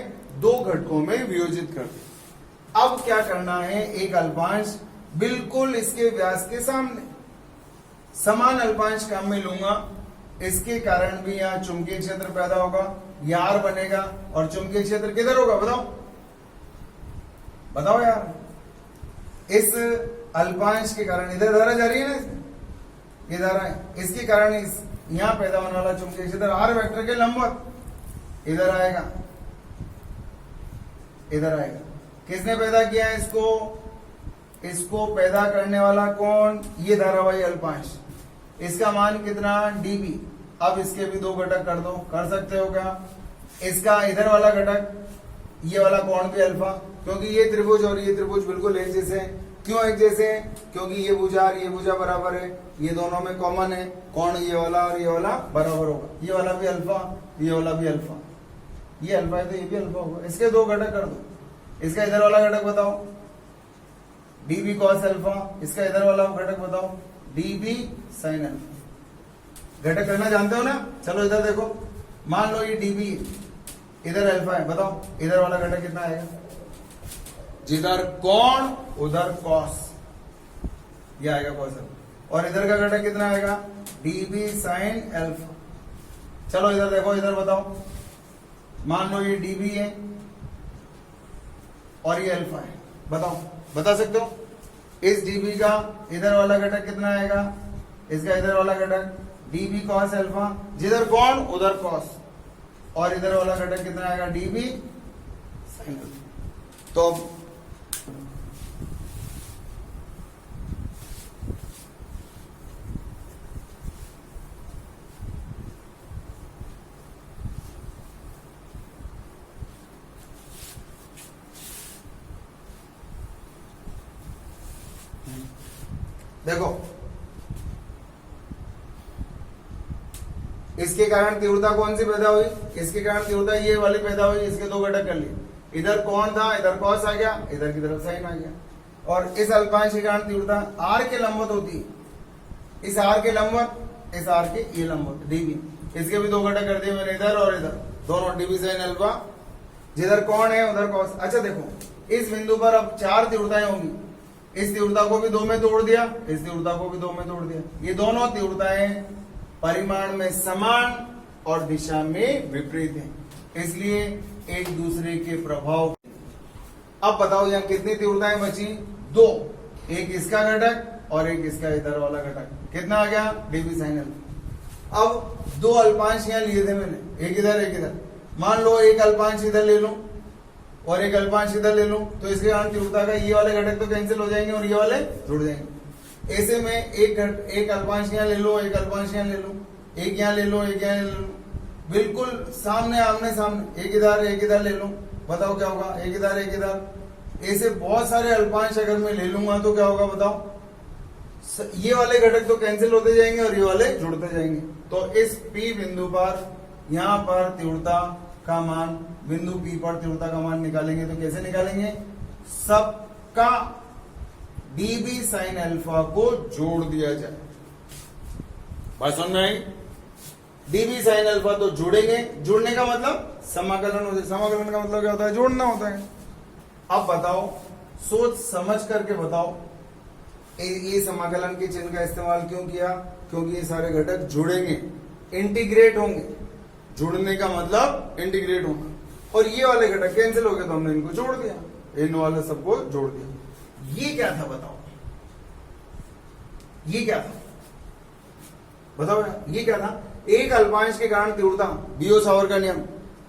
[SPEAKER 1] दो घटकों में वियोजित कर दिया। अब क्या करना है, एक अल्पांश बिल्कुल इसके व्यास के सामने समान अल्पांश काम में लूंगा, इसके कारण भी यहां चुंबकीय क्षेत्र पैदा होगा, यार बनेगा, और चुंबकीय क्षेत्र किधर होगा बताओ, बताओ यार, इस अल्पांश के कारण इधर धारा जा रही है ना, ये धारा है, इसके कारण इस यहां पैदा होने वाला चुंबकीय क्षेत्र आर वेक्टर के लंबवत इधर आएगा, इधर आएगा। किसने पैदा किया है इसको, इसको पैदा करने वाला कौन, ये धारावाही अल्पांश, इसका मान कितना db। अब इसके भी दो घटक कर दो, कर सकते हो क्या, इसका इधर वाला घटक, ये वाला कोण भी अल्फा, क्योंकि ये त्रिभुज और ये त्रिभुज बिल्कुल एक जैसे हैं। क्यों एक जैसे हैं, क्योंकि ये भुजा और ये भुजा बराबर है, ये दोनों में कॉमन है, कोण ये वाला और ये वाला बराबर होगा, ये वाला भी अल्फा, ये वाला भी अल्फा, ये अल्फा है तो ये भी अल्फा होगा। इसके दो घटक कर दो, इसका इधर वाला घटक बताओ db cos अल्फा, इसका इधर वाला घटक बताओ db sin अल्फा। घटक करना जानते हो ना, चलो इधर देखो, मान लो ये db इधर अल्फा है, बताओ इधर वाला घटक कितना आएगा, जिधर कोण उधर cos, ये आएगा cos अल्फा, और इधर का घटक कितना आएगा db sin अल्फा। चलो इधर देखो, इधर बताओ, मान लो ये db है और ये अल्फा है, बताओ, बता सकते हो, इस db का इधर वाला घटक कितना आएगा, इसका इधर वाला घटक db cos अल्फा, जिधर कोण उधर cos, और इधर वाला घटक कितना आएगा db sin अल्फा। तो देखो, इसके कारण तीव्रता कौन सी पैदा हुई, इसके कारण तीव्रता ये वाली पैदा हुई, इसके दो घटक कर लिए, इधर कौन था, इधर कॉस आ गया, इधर की तरफ साइन आ गया, और इस अल्पांश के कारण तीव्रता आर के लंबवत होती है, इस आर के लंबवत, इस आर के ये लंबवत डीबी, इसके भी दो घटक कर दिए मैंने, इधर और इधर, दोनों डीबी साइन अल्फा, जिधर कौन है उधर कॉस। अच्छा देखो, इस बिंदु पर अब चार तीव्रताएं होंगी, इस तीव्रता को भी दो में तोड़ दिया, इस तीव्रता को भी दो में तोड़ दिया, ये दोनों तीव्रताएं परिमाण में समान और दिशा में विपरीत हैं, इसलिए एक दूसरे के प्रभाव। अब बताओ यहां कितनी तीव्रताएं बची, दो, एक इसका घटक और एक इसका इधर वाला घटक, कितना आ गया डीबी साइन अल्फा। अब दो अल्पांश यहां लिए थे मैंने, एक इधर एक इधर, मान लो एक अल्पांश इधर ले लो और एक अल्पांश इधर ले लो, तो इसके कारण तीव्रता का ये वाले घटक तो कैंसिल हो जाएंगे और ये वाले जुड़ जाएंगे। ऐसे में एक अल्पांश यहाँ ले लो, एक अल्पांश यहाँ ले लो, एक यहाँ ले लो, एक यहाँ ले लो, बिल्कुल सामने आमने सामने, एक इधर ले लो, बताओ क्या होगा, एक इधर। ऐसे बहुत सारे अल्पांश अगर मैं ले लूंगा तो क्या होगा बताओ, ये वाले घटक तो कैंसिल होते जाएंगे और ये वाले जुड़ते जाएंगे। तो इस P बिंदु पर यहाँ पर तीव्रता का मान, बिंदु P पर तीव्रता का मान निकालेंगे तो कैसे निकालेंगे, सबका dB sin अल्फा को जोड़ दिया जाए। बात समझ में आई, dB sin अल्फा तो जोड़ेंगे, जोड़ने का मतलब समाकलन होता है, समाकलन का मतलब क्या होता है, जोड़ना होता है। अब बताओ, सोच समझ करके बताओ, ये समाकलन के चिन्ह का इस्तेमाल क्यों किया, क्योंकि ये सारे घटक जुड़ेंगे, इंटीग्रेट होंगे, जुड़ने का मतलब इंटीग्रेट होना, और ये वाले घटक कैंसिल हो गए तो हमने इनको जोड़ दिया, इन वाले सबको जोड़ दिया। ये क्या था बताओ, ये क्या था बताओ, ये क्या था, एक अल्पांश के कारण तीव्रता, बियो सावर का नियम,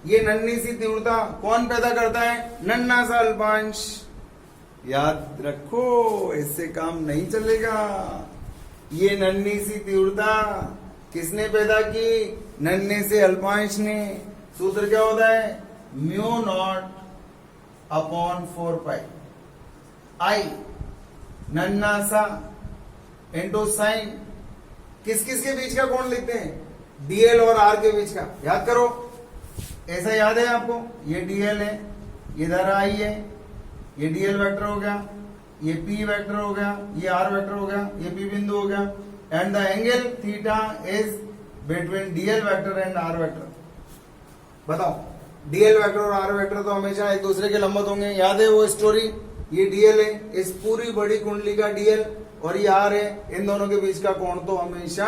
[SPEAKER 1] ये नन्ही सी तीव्रता कौन पैदा करता है, नन्हा सा अल्पांश। याद रखो, इससे काम नहीं चलेगा। ये नन्ही सी तीव्रता किसने पैदा की, नन्हे से अल्पांश ने। सूत्र क्या होता है, म्यू नॉट अपॉन 4 पाई आई नन्हा सा इंटू साइन किस किस के बीच का कोण लिखते हैं? डीएल और आर के बीच का। याद करो, ऐसा याद है आपको? ये डीएल है, ये इधर आई है, ये डीएल वेक्टर हो गया, ये पी वेक्टर हो गया, ये आर वेक्टर हो गया, ये पी बिंदु हो गया, and the angle theta is between DL vector and R vector. बताओ, डीएल वेक्टर और आर वेक्टर तो हमेशा एक दूसरे के लंबवत होंगे। याद है वो स्टोरी? ये डीएल है, इस पूरी बड़ी कुंडली का डीएल, और ये आर है, इन दोनों के बीच का कोण तो हमेशा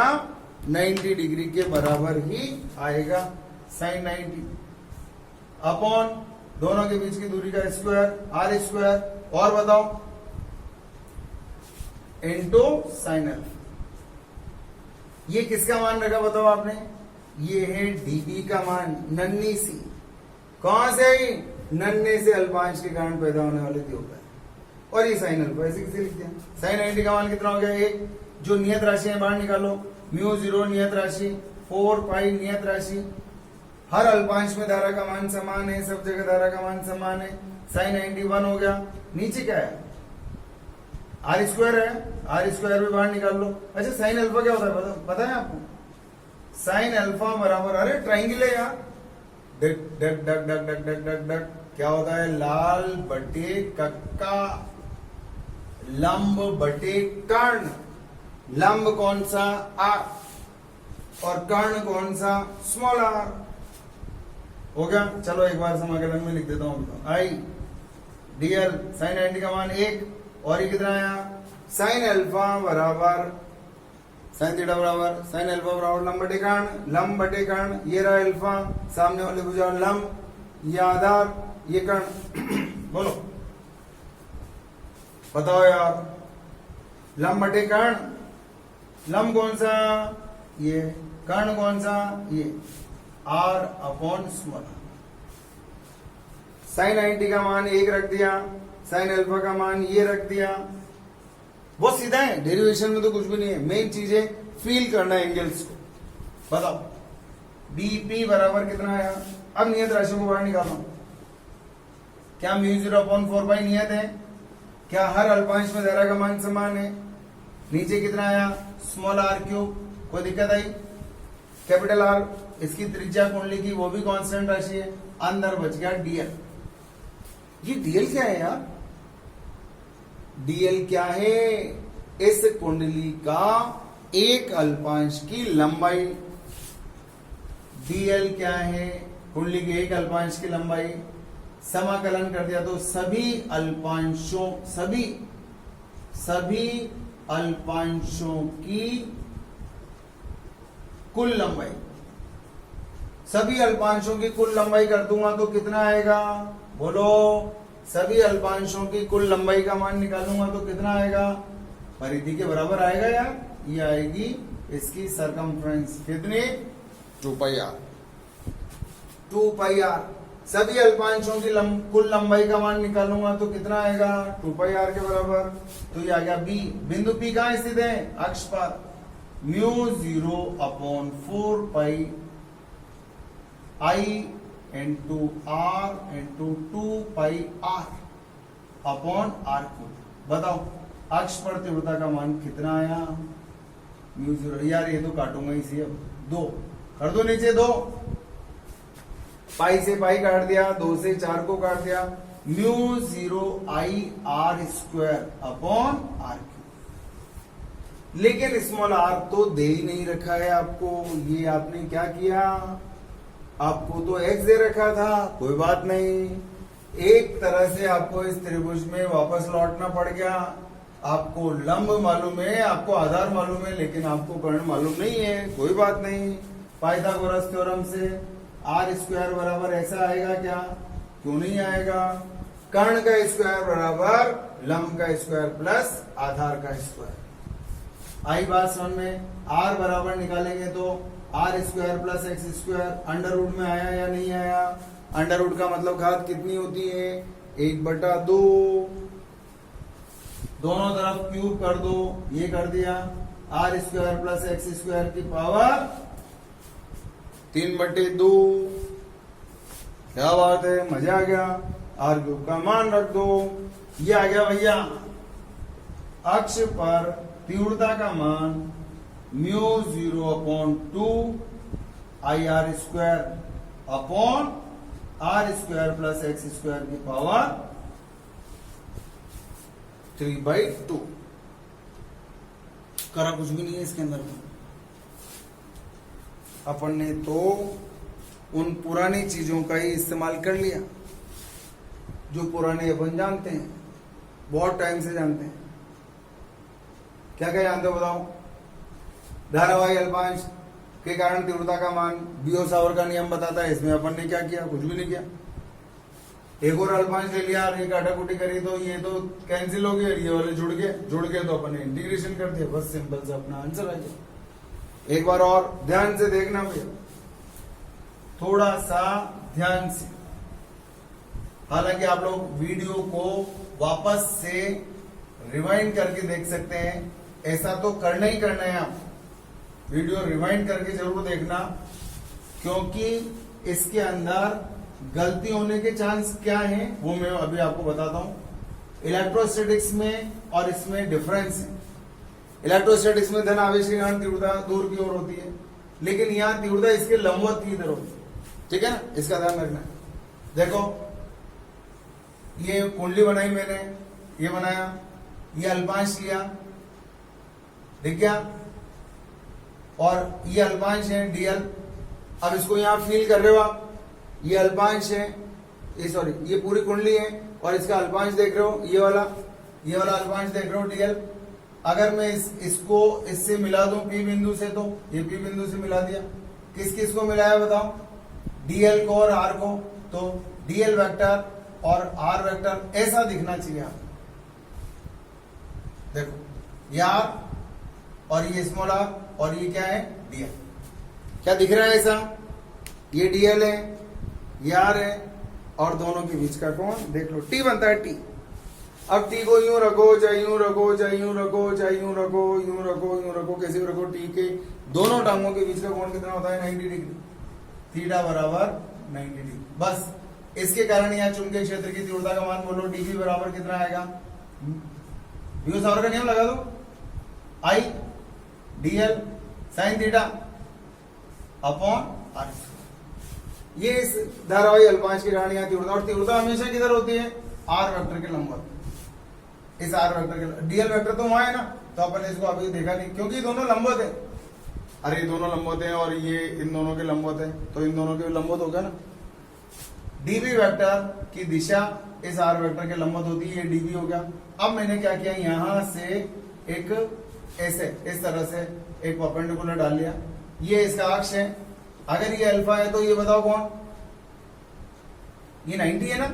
[SPEAKER 1] 90 डिग्री के बराबर ही आएगा, साइन 90 अपॉन दोनों के बीच की दूरी का स्क्वायर, आर स्क्वायर, और बताओ इनटू साइन एल्फा। ये किसका मान रखा बताओ आपने? ये है डीबी का मान, नन्ही सी। कौन से? नन्हे से अल्पांश के कारण पैदा होने वाले द्योतक है। और ये साइन अल्फा, ऐसे किसे लिखते हैं? साइन 90 का मान कितना हो गया? एक। जो नियत राशि है बाहर निकालो, म्यू 0 नियत राशि, 4 पाई नियत राशि। हर अल्पांश में धारा का मान समान है, सब जगह धारा का मान समान है। साइन 91 हो गया। नीचे क्या है? आर स्क्वायर है, आर स्क्वायर भी बाहर निकाल लो। अच्छा, साइन अल्फा क्या होता है पता है आपको? साइन अल्फा बराबर, अरे ट्राइंगल है यार, duck duck duck duck duck duck duck duck, क्या होता है? लाल बटे कक्का, लंब बटे कर्ण। लंब कौन सा? आर, और कर्ण कौन सा? Small R. हो गया? चलो एक बार समाकलन में लिख देता हूं। आई डीएल साइन 90 का मान 1, और ये कितना आया? साइन अल्फा बराबर साइन थीटा बराबर साइन अल्फा बराबर लंब बटे कर्ण, लंब बटे कर्ण, ये रहा अल्फा, सामने वाले भुजा लंब, ये आधार, ये कर्ण। बोलो बताओ यार, लंब बटे कर्ण, लंब कौन सा? ये। कर्ण कौन सा? ये। Are upon small. साइन 90 का मान 1 रख दिया, साइन अल्फा का मान ये रख दिया। बहुत सीधा है, डेरिवेशन में तो कुछ भी नहीं है। मेन चीज है फील करना एंगल्स को। बताओ, बीपी बराबर कितना आया? अब नियत राशि को बाहर निकालो। क्या म्यू 0/4 पाई नियत है? क्या हर अल्पांश में धारा का मान समान है? नीचे कितना आया? Small R cube. कोई दिक्कत आई? कैपिटल आर, इसकी त्रिज्या कुंडली की, वो भी कांस्टेंट राशि है। अंदर बच गया डीएल। ये डीएल क्या है यार? डीएल क्या है? इस कुंडली का एक अल्पांश की लंबाई। डीएल क्या है? कुंडली के एक अल्पांश की लंबाई। समाकलन कर दिया तो सभी अल्पांशों की कुल लंबाई। सभी अल्पांशों की कुल लंबाई कर दूंगा तो कितना आएगा? बोलो, सभी अल्पांशों की कुल लंबाई का मान निकालूंगा तो कितना आएगा? परिधि के बराबर आएगा यार। ये आएगी इसकी सरकमफ्रेंस। कितनी? 2 पाई आर। 2 pi are. सभी अल्पांशों की कुल लंबाई का मान निकालूंगा तो कितना आएगा? 2 पाई आर के बराबर। तो ये आ गया बी। बिंदु पी कहां स्थित है? अक्ष पर। Mu 0/4 pi I into R into 2 pi R upon R cube. बताओ, अक्ष पर तीव्रता का मान कितना आया? म्यू 0। यार ये तो काटूंगा इसी। अब 2 कर दो नीचे। 2 पाई से पाई काट दिया, 2 से 4 को काट दिया। Mu 0 I R square upon R cube. लेकिन स्मॉल आर तो दे ही नहीं रखा है आपको। ये आपने क्या किया? आपको तो एक्स दे रखा था, कोई बात नहीं। एक तरह से आपको इस त्रिभुज में वापस लौटना पड़ गया। आपको लंब मालूम है, आपको आधार मालूम है, लेकिन आपको कर्ण मालूम नहीं है। कोई बात नहीं। पाइथागोरस थ्योरम से आर स्क्वायर बराबर ऐसा आएगा क्या? क्यों नहीं आएगा? कर्ण का स्क्वायर बराबर लंब का स्क्वायर प्लस आधार का स्क्वायर। आई बात समझ में? आर बराबर निकालेंगे तो R square plus X square under root में आया या नहीं आया? अंडर रूट का मतलब घात कितनी होती है? 1/2। दोनों तरफ क्यूब कर दो। ये कर दिया। R square plus X square की पावर 3/2। क्या बात है, मजा आ गया। आर क्यूब का मान रख दो। ये आ गया भैया अक्ष पर तीव्रता का मान mu 0/2 I R square upon are square plus X square की पावर 3/2। करा कुछ भी नहीं है इसके अंदर में। अपन ने तो उन पुरानी चीजों का ही इस्तेमाल कर लिया जो पुराने अपन जानते हैं, बहुत टाइम से जानते हैं। क्या क्या जानते हो बताओ? धारावाही अल्पांश के कारण तीव्रता का मान बियोसावर का नियम बताता है। इसमें अपन ने क्या किया? कुछ भी नहीं किया। एक और अल्पांश ले लिया और एक काटाकुटी करी तो ये तो कैंसिल हो गया, ये वाले जुड़ गए तो अपन ने इंटीग्रेशन कर दिया, बस सिंपल से अपना आंसर आ गया। एक बार और ध्यान से देखना भैया, थोड़ा सा ध्यान से। हालांकि आप लोग वीडियो को वापस से रिवाइंड करके देख सकते हैं, ऐसा तो करना ही करना है। आप वीडियो रिवाइंड करके जरूर देखना, क्योंकि इसके अंदर गलती होने के चांस क्या है वो मैं अभी आपको बताता हूं। इलेक्ट्रोस्टैटिक्स में और इसमें डिफरेंस है। इलेक्ट्रोस्टैटिक्स में धन आवेश के कारण तीव्रता दूर की ओर होती है, लेकिन यहां तीव्रता इसके लंबवत की इधर होती है। ठीक है ना, इसका ध्यान रखना है। देखो ये कुंडली बनाई मैंने, ये बनाया, ये अल्पांश लिया, ठीक है, और ये अल्पांश है डीएल। अब इसको यहां फील कर रहे हो आप, ये अल्पांश है, ये सॉरी ये पूरी कुंडली है और इसका अल्पांश देख रहे हो, ये वाला अल्पांश देख रहे हो डीएल। अगर मैं इसको इससे मिला दूं पी बिंदु से, तो ये पी बिंदु से मिला दिया। किस किस को मिलाया बताओ? डीएल को और आर को। तो डीएल वेक्टर और आर वेक्टर ऐसा दिखना चाहिए आप। देखो ये आर और ये स्मॉल आर और ये क्या है? डीएल। क्या दिख रहा है ऐसा? ये डीएल है, ये आर है, और दोनों के बीच का कोण देख लो, टी बनता है टी। अब टी को यूं रखो, चाहे यूं रखो, चाहे यूं रखो, चाहे यूं रखो, यूं रखो, यूं रखो, कैसे भी रखो, टी के दोनों टांगों के बीच का कोण कितना होता है? 90 डिग्री। थीटा बराबर 90 डिग्री। बस इसके कारण यहाँ चुंबकीय क्षेत्र की तीव्रता का मान बोलो, डीबी बराबर कितना आएगा? बियोसावर का नियम लगा दो, I DL sine theta upon are. ये इस धारावाही अल्पांश के कारण यहाँ तीव्रता, और तीव्रता हमेशा किधर होती है? आर वेक्टर के लंबवत। इस आर वेक्टर के डीएल वेक्टर तो वहां है ना, तो अपन इसको अभी देखा नहीं, क्योंकि दोनों लंबवत है। अरे ये दोनों लंबवत है और ये इन दोनों के लंबवत है, तो इन दोनों के लंबवत हो गया ना। डीबी वेक्टर की दिशा इस आर वेक्टर के लंबवत होती है, ये डीबी हो गया। अब मैंने क्या किया, यहां से एक ऐसे इस तरह से एक परपेंडिकुलर डाल लिया। ये इसका अक्ष है। अगर ये अल्फा है तो ये बताओ कौन? ये 90 है ना।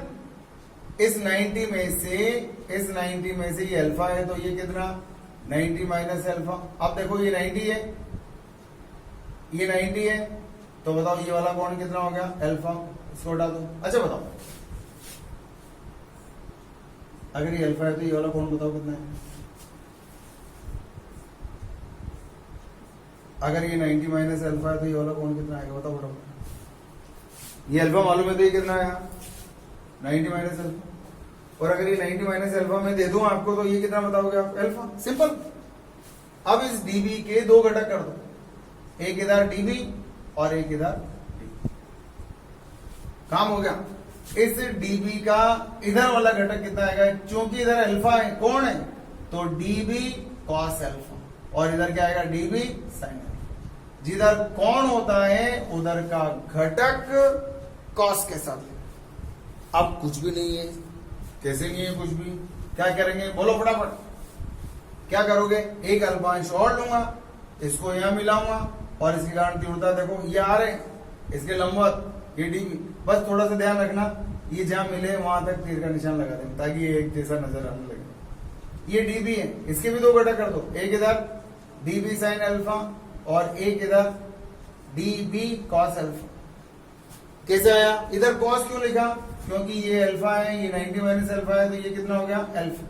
[SPEAKER 1] इस 90 में से ये अल्फा है, तो ये कितना? 90 माइनस अल्फा। अब देखो ये 90 है, ये 90 है, तो बताओ ये वाला कोण कितना हो गया? अल्फा। इसको हटा दो। अच्छा बताओ, अगर ये अल्फा है तो ये वाला कोण बताओ कितना है? अगर ये 90 माइनस अल्फा है तो ये वाला कोण कितना आएगा? बताओ बताओ। ये अल्फा मालूम है तो ये कितना आया? 90 माइनस अल्फा। और अगर ये 90 माइनस अल्फा में दे दूं आपको तो ये कितना बताओगे आप? अल्फा। सिंपल। अब इस डीबी के दो घटक कर दो, एक इधर डीबी और एक इधर डी। काम हो गया। इस डीबी का इधर वाला घटक कितना आएगा? क्योंकि इधर अल्फा है, कौन है? तो डीबी कॉस अल्फा, और इधर क्या आएगा? DB sine alpha. जिधर कौन होता है उधर का घटक कॉस के साथ। अब कुछ भी नहीं है। कैसे नहीं है कुछ भी? क्या करेंगे बोलो फटाफट? क्या करोगे? एक अल्पांश और लूंगा, इसको यहां मिलाऊंगा, और इसके कारण तीव्रता देखो ये आ रहे, इसके लंबवत ये डीबी। बस थोड़ा सा ध्यान रखना, ये जहां मिले वहां तक तीर का निशान लगा देना, ताकि ये एक जैसा नजर आने लगे। ये डीबी है, इसके भी दो घटक कर दो, एक इधर डीबी साइन अल्फा और एक इधर डीबी कॉस अल्फा। कैसे आया? इधर कॉस क्यों लिखा? क्योंकि ये अल्फा है, ये 90 माइनस अल्फा है, तो ये कितना हो गया? अल्फा।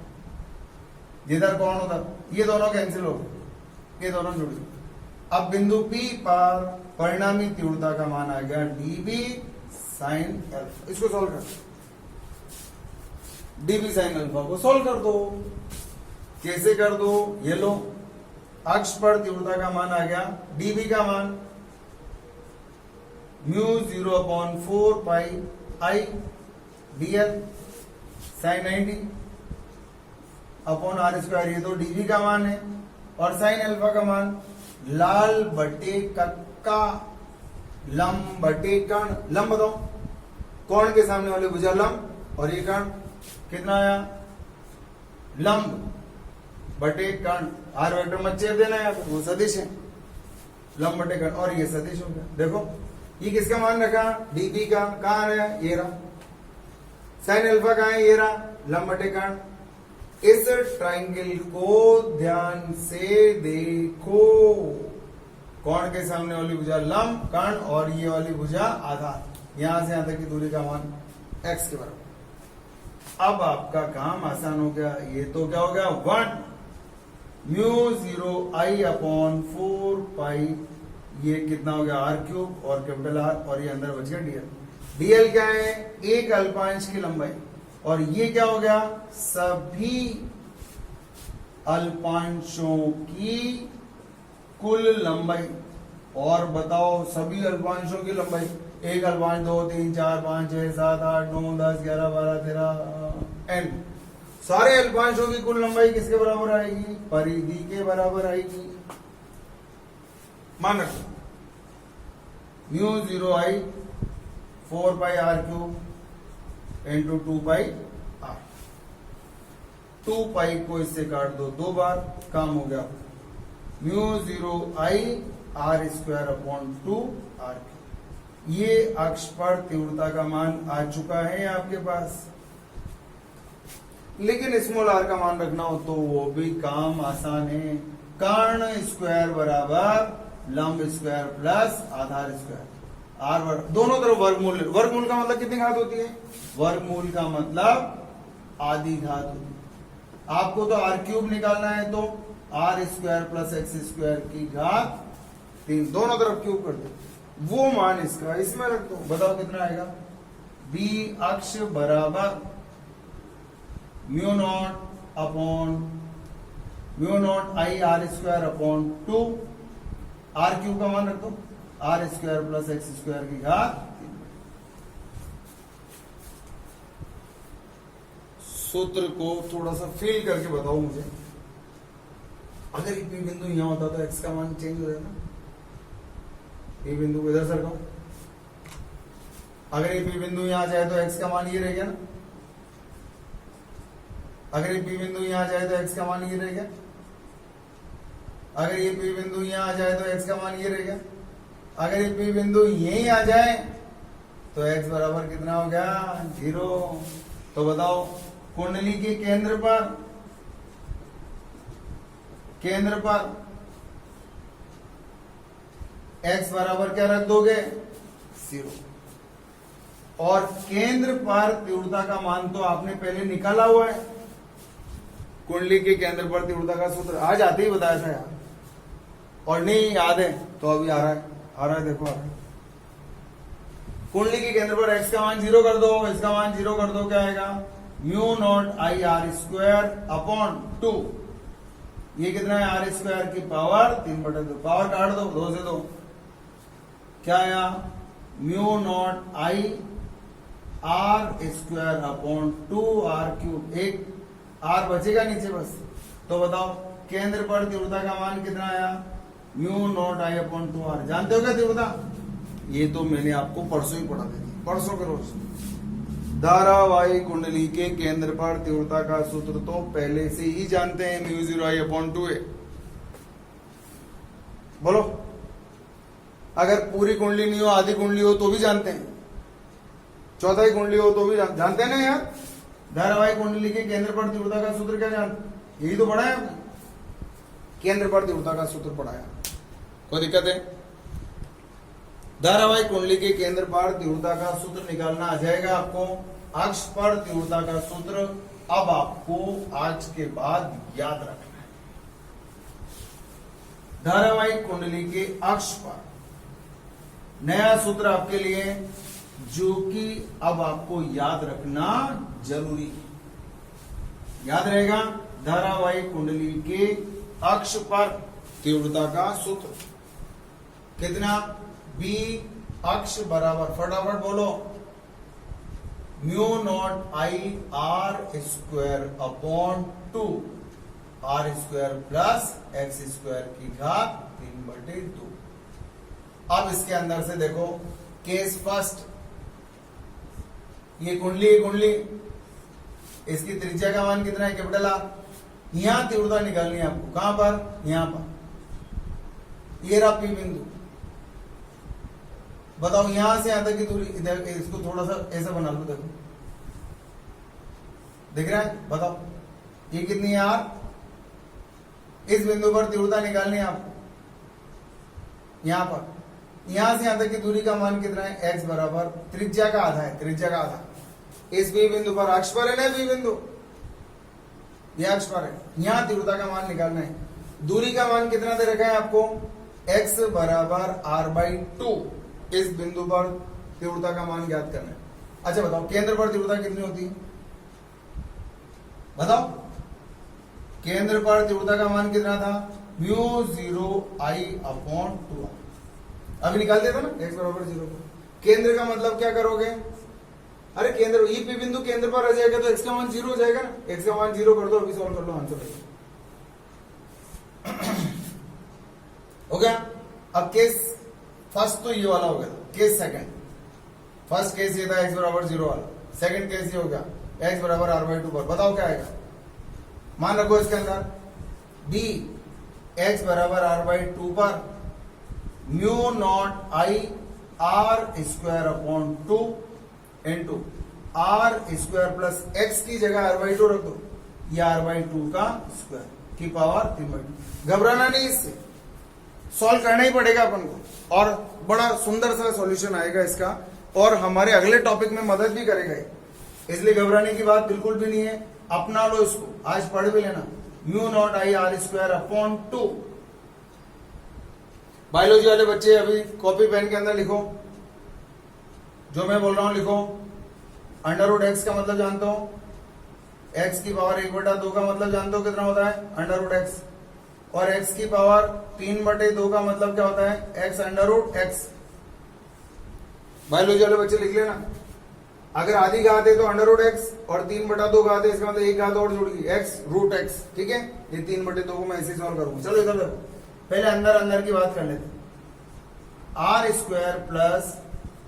[SPEAKER 1] जिधर कौन उधर, ये दोनों कैंसिल हो गए, ये दोनों जुड़ गए। अब बिंदु P पर परिणामी तीव्रता का मान आ गया डीबी साइन अल्फा। इसको सॉल्व कर, डीबी साइन अल्फा को सॉल्व कर दो। कैसे कर दो? ये लो, अक्ष पर तीव्रता का मान आ गया, डीबी का मान mu 0/4 pi I DL sine 90 upon are square, ये तो डीबी का मान है, और साइन अल्फा का मान लाल बटे कक्का लंब बटे कर्ण। लंब बताओ, कोण के सामने वाले भुजा लंब, और ये कर्ण कितना आया, लंब बटे कर्ण। आर वेक्टर मत चेप देना यार, वो सदिश है, लंब बटे कर्ण, और ये सदिश हो गया। देखो ये किसका मान रखा, डीबी का, कहां है, ये रहा। साइन अल्फा कहां है, ये रहा, लंब बटे कर्ण। इस ट्राइंगल को ध्यान से देखो, कोण के सामने वाली भुजा लंब कर्ण, और ये वाली भुजा आधार, यहां से यहां तक की दूरी का मान x के बराबर। अब आपका काम आसान हो गया, ये तो क्या हो गया 1 म्यू 0I/4 पाई, ये कितना हो गया r³ और कैपिटल R, और ये अंदर बच गया dl। dl क्या है, एक अल्पांश की लंबाई, और ये क्या हो गया, सभी अल्पांशों की कुल लंबाई। और बताओ सभी अल्पांशों की लंबाई, एक अल्पांश 2 3 4 5 6 7 8 9 10 11 12 13 n, सारे अल्पांशों की कुल लंबाई किसके बराबर आएगी, परिधि के बराबर आएगी। मान रखो म्यू 0I/4 पाई r³ इंटू 2 पाई r। 2 पाई को इससे काट दो 2 बार, काम हो गया म्यू 0I/r²/2 r³। ये अक्ष पर तीव्रता का मान आ चुका है आपके पास, लेकिन स्मॉल r का मान रखना हो तो वो भी काम आसान है। कर्ण स्क्वायर बराबर लंब स्क्वायर प्लस आधार स्क्वायर, आर दोनों तरफ वर्गमूल। वर्गमूल का मतलब कितनी घात होती है, वर्गमूल का मतलब आधी घात होती है। आपको तो r³ निकालना है, तो r² प्लस x² की घात 3, दोनों तरफ क्यूब कर दो, वो मान इसका इसमें रख दो। बताओ कितना आएगा, b अक्ष बराबर mu naught I r²/2, r³ का मान रख दो, r² प्लस x² की घात 3। सूत्र को थोड़ा सा फील करके बताओ मुझे, अगर ये P बिंदु यहां होता तो x का मान चेंज हो जाता, P बिंदु को इधर सरकाओ, अगर ये P बिंदु यहां जाए तो x का मान ये रह गया ना, अगर ये P बिंदु यहां जाए तो x का मान ये रह गया, अगर ये P बिंदु यहां आ जाए तो x का मान ये रह गया, अगर ये P बिंदु यहीं आ जाए तो x बराबर कितना हो गया 0। तो बताओ कुंडली के केंद्र पर x बराबर क्या रख दोगे 0, और केंद्र पर तीव्रता का मान तो आपने पहले निकाला हुआ है। कुंडली के केंद्र पर तीव्रता का सूत्र आज आते ही बताया था यार, और नहीं याद है तो अभी आ रहा है देखो आ रहा है। कुंडली के केंद्र पर x का मान 0 कर दो, इसका मान 0 कर दो, क्या आएगा म्यू नॉट I r²/2, ये कितना है r² की पावर 3/2, पावर काट दो, 2 से 2, क्या आया mu naught I r²/2 r³, एक r बचेगा नीचे बस। तो बताओ केंद्र पर तीव्रता का मान कितना आया म्यू नॉट I/2 r। जानते हो क्या तीव्रता, ये तो मैंने आपको परसों ही पढ़ा दी, परसों के रोज। धारावाही कुंडली के केंद्र पर तीव्रता का सूत्र तो पहले से ही जानते हैं, म्यू 0I/2 है। बोलो, अगर पूरी कुंडली नहीं हो, आधी कुंडली हो तो भी जानते हैं, चौथाई कुंडली हो तो भी जानते हैं ना यार। धारावाही कुंडली के केंद्र पर तीव्रता का सूत्र क्या जानते, यही तो पढ़ा है आपने, केंद्र पर तीव्रता का सूत्र पढ़ाया, कोई दिक्कत है। धारावाही कुंडली के केंद्र पर तीव्रता का सूत्र निकालना आ जाएगा आपको। अक्ष पर तीव्रता का सूत्र अब आपको आज के बाद याद रखना है। धारावाही कुंडली के अक्ष पर नया सूत्र आपके लिए, जो कि अब आपको याद रखना जरूरी है। याद रहेगा, धारावाही कुंडली के अक्ष पर तीव्रता का सूत्र कितना, बी अक्ष बराबर, फटाफट बोलो, mu naught I R square upon 2 R square plus X square की घात 3/2। अब इसके अंदर से देखो, केस फर्स्ट, ये कुंडली, इसकी त्रिज्या का मान कितना है, कैपिटल आर। यहां तीव्रता निकालनी है आपको, कहां पर, यहां पर, ये रहा पी बिंदु। बताओ यहां से यहां तक की दूरी, इधर इसको थोड़ा सा ऐसा बना लो, देखो दिख रहा है, बताओ ये कितनी है आर। इस बिंदु पर तीव्रता निकालनी है आपको, यहां पर, यहां से यहां तक की दूरी का मान कितना है, x बराबर त्रिज्या का आधा है, त्रिज्या का आधा। इस बी बिंदु पर, अक्ष पर है ना बी बिंदु, यह अक्ष पर है, यहां तीव्रता का मान निकालना है। दूरी का मान कितना दे रखा है आपको, x बराबर r/2। इस बिंदु पर तीव्रता का मान ज्ञात करना है। अच्छा बताओ, केंद्र पर तीव्रता कितनी होती है, बताओ, केंद्र पर तीव्रता का मान कितना था, म्यू 0I/2। अभी निकाल दिया था ना, x बराबर 0। केंद्र का मतलब क्या करोगे, अरे केंद्र, ई पी बिंदु केंद्र पर आ जाएगा तो x का मान 0 हो जाएगा ना, x का मान 0 कर दो, अभी सॉल्व कर लो, आंसर हो गया। अब केस फर्स्ट तो ये वाला हो गया, केस सेकंड, फर्स्ट केस ये था x बराबर 0 वाला, सेकंड केस ये हो गया x बराबर r/2 पर। बताओ क्या आएगा, मान रखो इसके अंदर b x बराबर r/2 पर mu naught I R square upon 2 into R square plus X की जगह r/2 रख दो, या r/2 का स्क्वायर की पावर 3/2। घबराना नहीं, इससे सॉल्व करना ही पड़ेगा अपन को, और बड़ा सुंदर सा सॉल्यूशन आएगा इसका, और हमारे अगले टॉपिक में मदद भी करेगा, इसलिए घबराने की बात बिल्कुल भी नहीं है। अपना लो इसको, आज पढ़ भी लेना, mu naught I R square upon 2। Biology वाले बच्चे अभी कॉपी पेन के अंदर लिखो, जो मैं बोल रहा हूं लिखो। √x का मतलब जानते हो, x की पावर 1/2 का मतलब जानते हो कितना होता है, √x, और x की पावर 3/2 का मतलब क्या होता है, x√x। बायोलॉजी वाले बच्चे लिख लेना, अगर आधी घात है तो √x और 3/2 घात है, इसका मतलब एक घात और जुड़ गई, x√x, ठीक है। ये 3/2 को मैं ऐसे सॉल्व करूंगा। चलो इधर देखो, पहले अंदर की बात कर लेते, आर स्क्वायर प्लस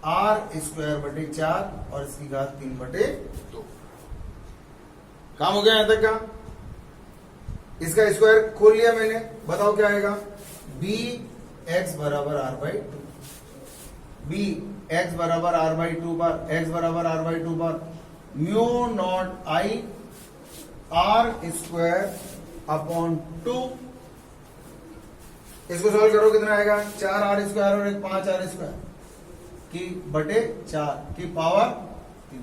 [SPEAKER 1] r²/4 और इसकी घात 3/2। काम हो गया यहां तक का, इसका स्क्वायर खोल लिया मैंने। बताओ क्या आएगा, b x बराबर r/2, b x बराबर r/2 पर, x बराबर r/2 पर mu naught I R square upon 2। इसको सॉल्व करो, कितना आएगा, 4r स्क्वायर और एक 5r स्क्वायर की बटे 4 की पावर 3।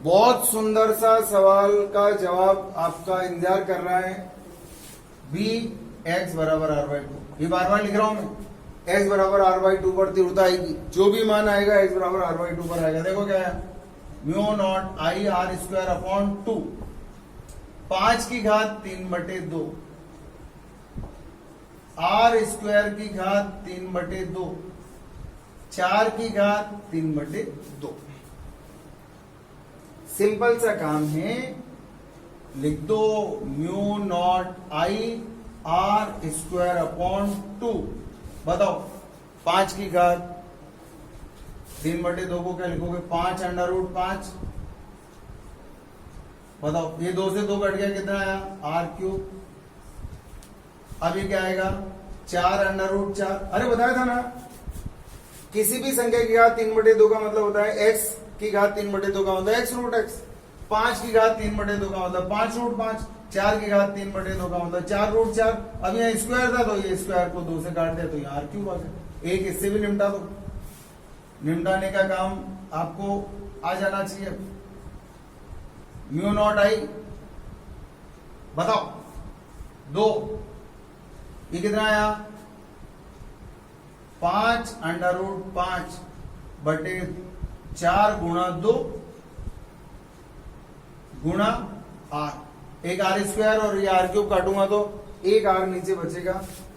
[SPEAKER 1] बहुत सुंदर सा सवाल का जवाब आपका इंतजार कर रहा है। b x बराबर r/2, ये बार बार लिख रहा हूं मैं, x बराबर r/2 पर तीव्रता आएगी, जो भी मान आएगा x बराबर r/2 पर आएगा। देखो क्या है, mu naught I R square upon 2, 5 की घात 3/2, आर स्क्वायर की घात 3/2, 4 की घात 3/2। सिंपल सा काम है, लिख दो mu naught I R square upon 2। बताओ 5 की घात 3/2 को क्या लिखोगे, 5√5। बताओ ये 2 से 2 कट गया, कितना आया, r³। अब ये क्या आएगा, 4√4। अरे बताया था ना, किसी भी संख्या की घात 3/2 का मतलब होता है x की घात 3/2 का मतलब x√x। 5 की घात 3/2 का मतलब 5√5। 4 की घात 3/2 का मतलब 4√4। अब यहाँ स्क्वायर था तो ये स्क्वायर को 2 से काट दिया तो यहाँ r³ आ गया। एक इससे भी निपटा दो, निपटाने का काम आपको आ जाना चाहिए। म्यू नॉट आई, बताओ 2, ये कितना आया, 5√5 बटे 4 गुणा 2 गुणा r, एक r² और ये r³ काटूंगा तो एक आर नीचे बचेगा,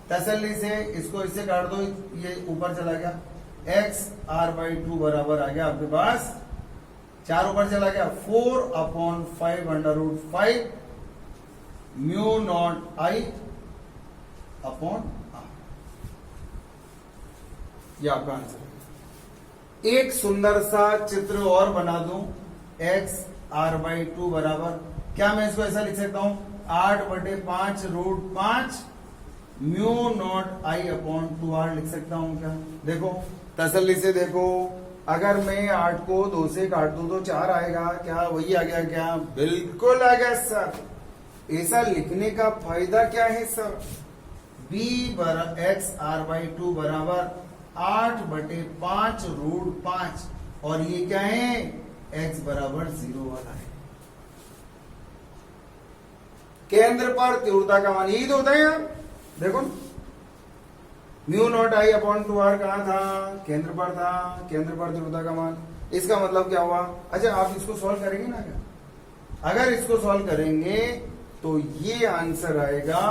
[SPEAKER 1] तसल्ली से इसको इससे काट दो, ये ऊपर चला गया, एक्स आर बाई 2 बराबर आ गया आपके पास, 4 ऊपर चला गया, 4/5 under root 5 mu naught I upon are. ये आपका आंसर है। एक सुंदर सा चित्र और बना दूं, एक्स आर बाई 2 बराबर, क्या मैं इसको ऐसा लिख सकता हूं, 8/5 root 5 mu naught I upon 2r लिख सकता हूं क्या? देखो तसल्ली से देखो, अगर मैं 8 को 2 से काट दूं तो 4 आएगा क्या? वही आ गया क्या? बिल्कुल आ गया सर। ऐसा लिखने का फायदा क्या है सर? b बराबर एक्स आर बाई 2 बराबर 8/5 रूट 5 और ये क्या है? x बराबर 0 वाला है। केंद्र पर तीव्रता का मान यही तो होता है यार। देखो mu naught I upon 2r कहां था? केंद्र पर था। केंद्र पर तीव्रता का मान, इसका मतलब क्या हुआ? अच्छा आप इसको सॉल्व करेंगे ना क्या? अगर इसको सॉल्व करेंगे तो ये आंसर आएगा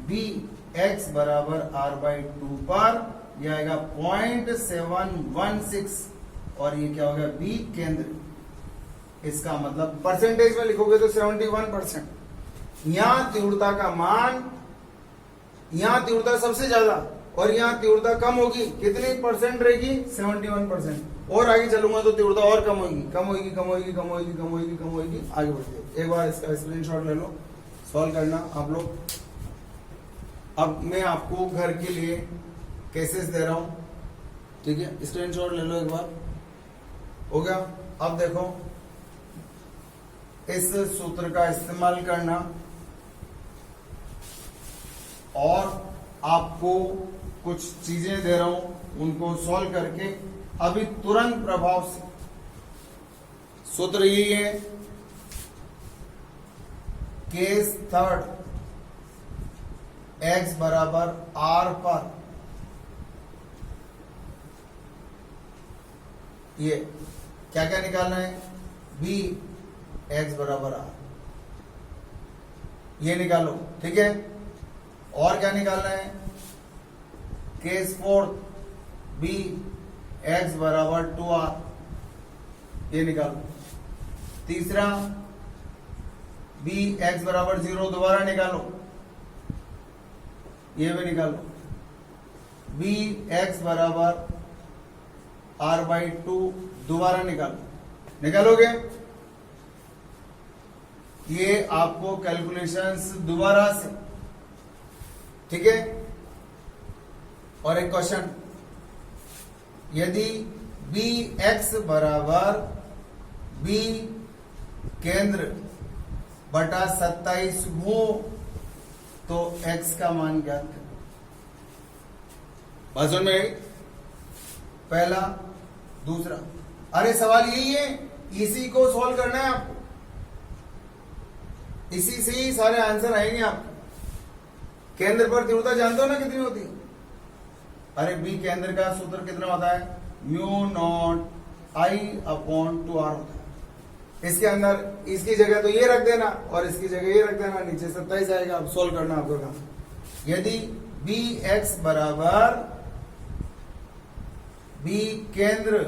[SPEAKER 1] b x बराबर r बाई 2 पर, यह आएगा 0.716 और ये क्या होगा? b केंद्र। इसका मतलब परसेंटेज में लिखोगे तो 71%। यहां तीव्रता का मान, यहां तीव्रता सबसे ज्यादा और यहां तीव्रता कम होगी, कितनी परसेंट रहेगी? 71%। और आगे चलूंगा तो तीव्रता और कम होगी, कम होगी, कम होगी, कम होगी, कम होगी, कम होगी, आगे बढ़ते। एक बार इसका स्क्रीनशॉट ले लो, सॉल्व करना आप लोग। अब मैं आपको घर के लिए केसेस दे रहा हूं, ठीक है? स्क्रीनशॉट ले लो एक बार। हो गया? अब देखो इस सूत्र का इस्तेमाल करना और आपको कुछ चीजें दे रहा हूं, उनको सॉल्व करके अभी तुरंत प्रभाव से। सूत्र यही है, केस थर्ड, x बराबर r पर ये क्या क्या निकालना है? b x बराबर r, ये निकालो, ठीक है? और क्या निकालना है? केस फोर्थ, b x बराबर 2r, ये निकालो। तीसरा b x बराबर 0 दोबारा निकालो, ये भी निकालो। b x बराबर r बाई 2 दोबारा निकालो। निकालोगे? ये आपको कैलकुलेशंस दोबारा से, ठीक है? और एक क्वेश्चन, यदि b x बराबर b केंद्र बटा 27 हो तो x का मान ज्ञात करें। बाजू में पहला, दूसरा। अरे सवाल यही है, इसी को सॉल्व करना है आपको, इसी से ही सारे आंसर आएंगे आपको। केंद्र पर तीव्रता जानते हो ना कितनी होती है? अरे बी केंद्र का सूत्र कितना होता है? Mu naught I upon 2r होता है। इसके अंदर इसकी जगह तो ये रख देना और इसकी जगह ये रख देना, नीचे 27 आएगा। अब सोल्व करना आपको काम। यदि बी एक्स बराबर बी केंद्र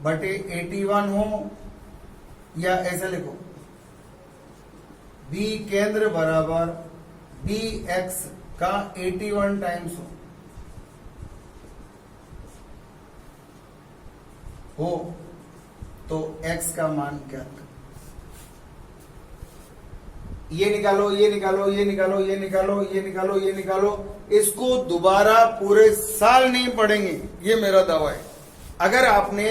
[SPEAKER 1] बटे 81 हो, या ऐसा लिखो, बी केंद्र बराबर बी एक्स का 81 टाइम्स हो तो x का मान क्या? ये निकालो, ये निकालो, ये निकालो, ये निकालो, ये निकालो, ये निकालो। इसको दोबारा पूरे साल नहीं पढ़ेंगे, ये मेरा दावा है। अगर आपने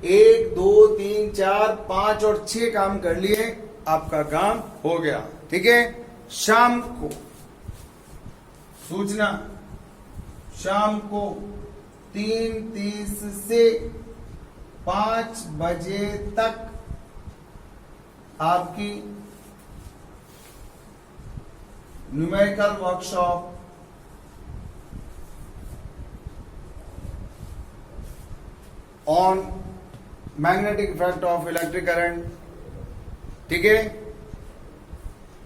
[SPEAKER 1] 1 2 3 4 5 और 6 काम कर लिए, आपका काम हो गया, ठीक है? शाम को सूचना, शाम को 3:30 से 5 बजे तक आपकी numerical workshop on magnetic effect of electric current, ठीक है?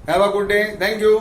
[SPEAKER 1] Have a good day, thank you.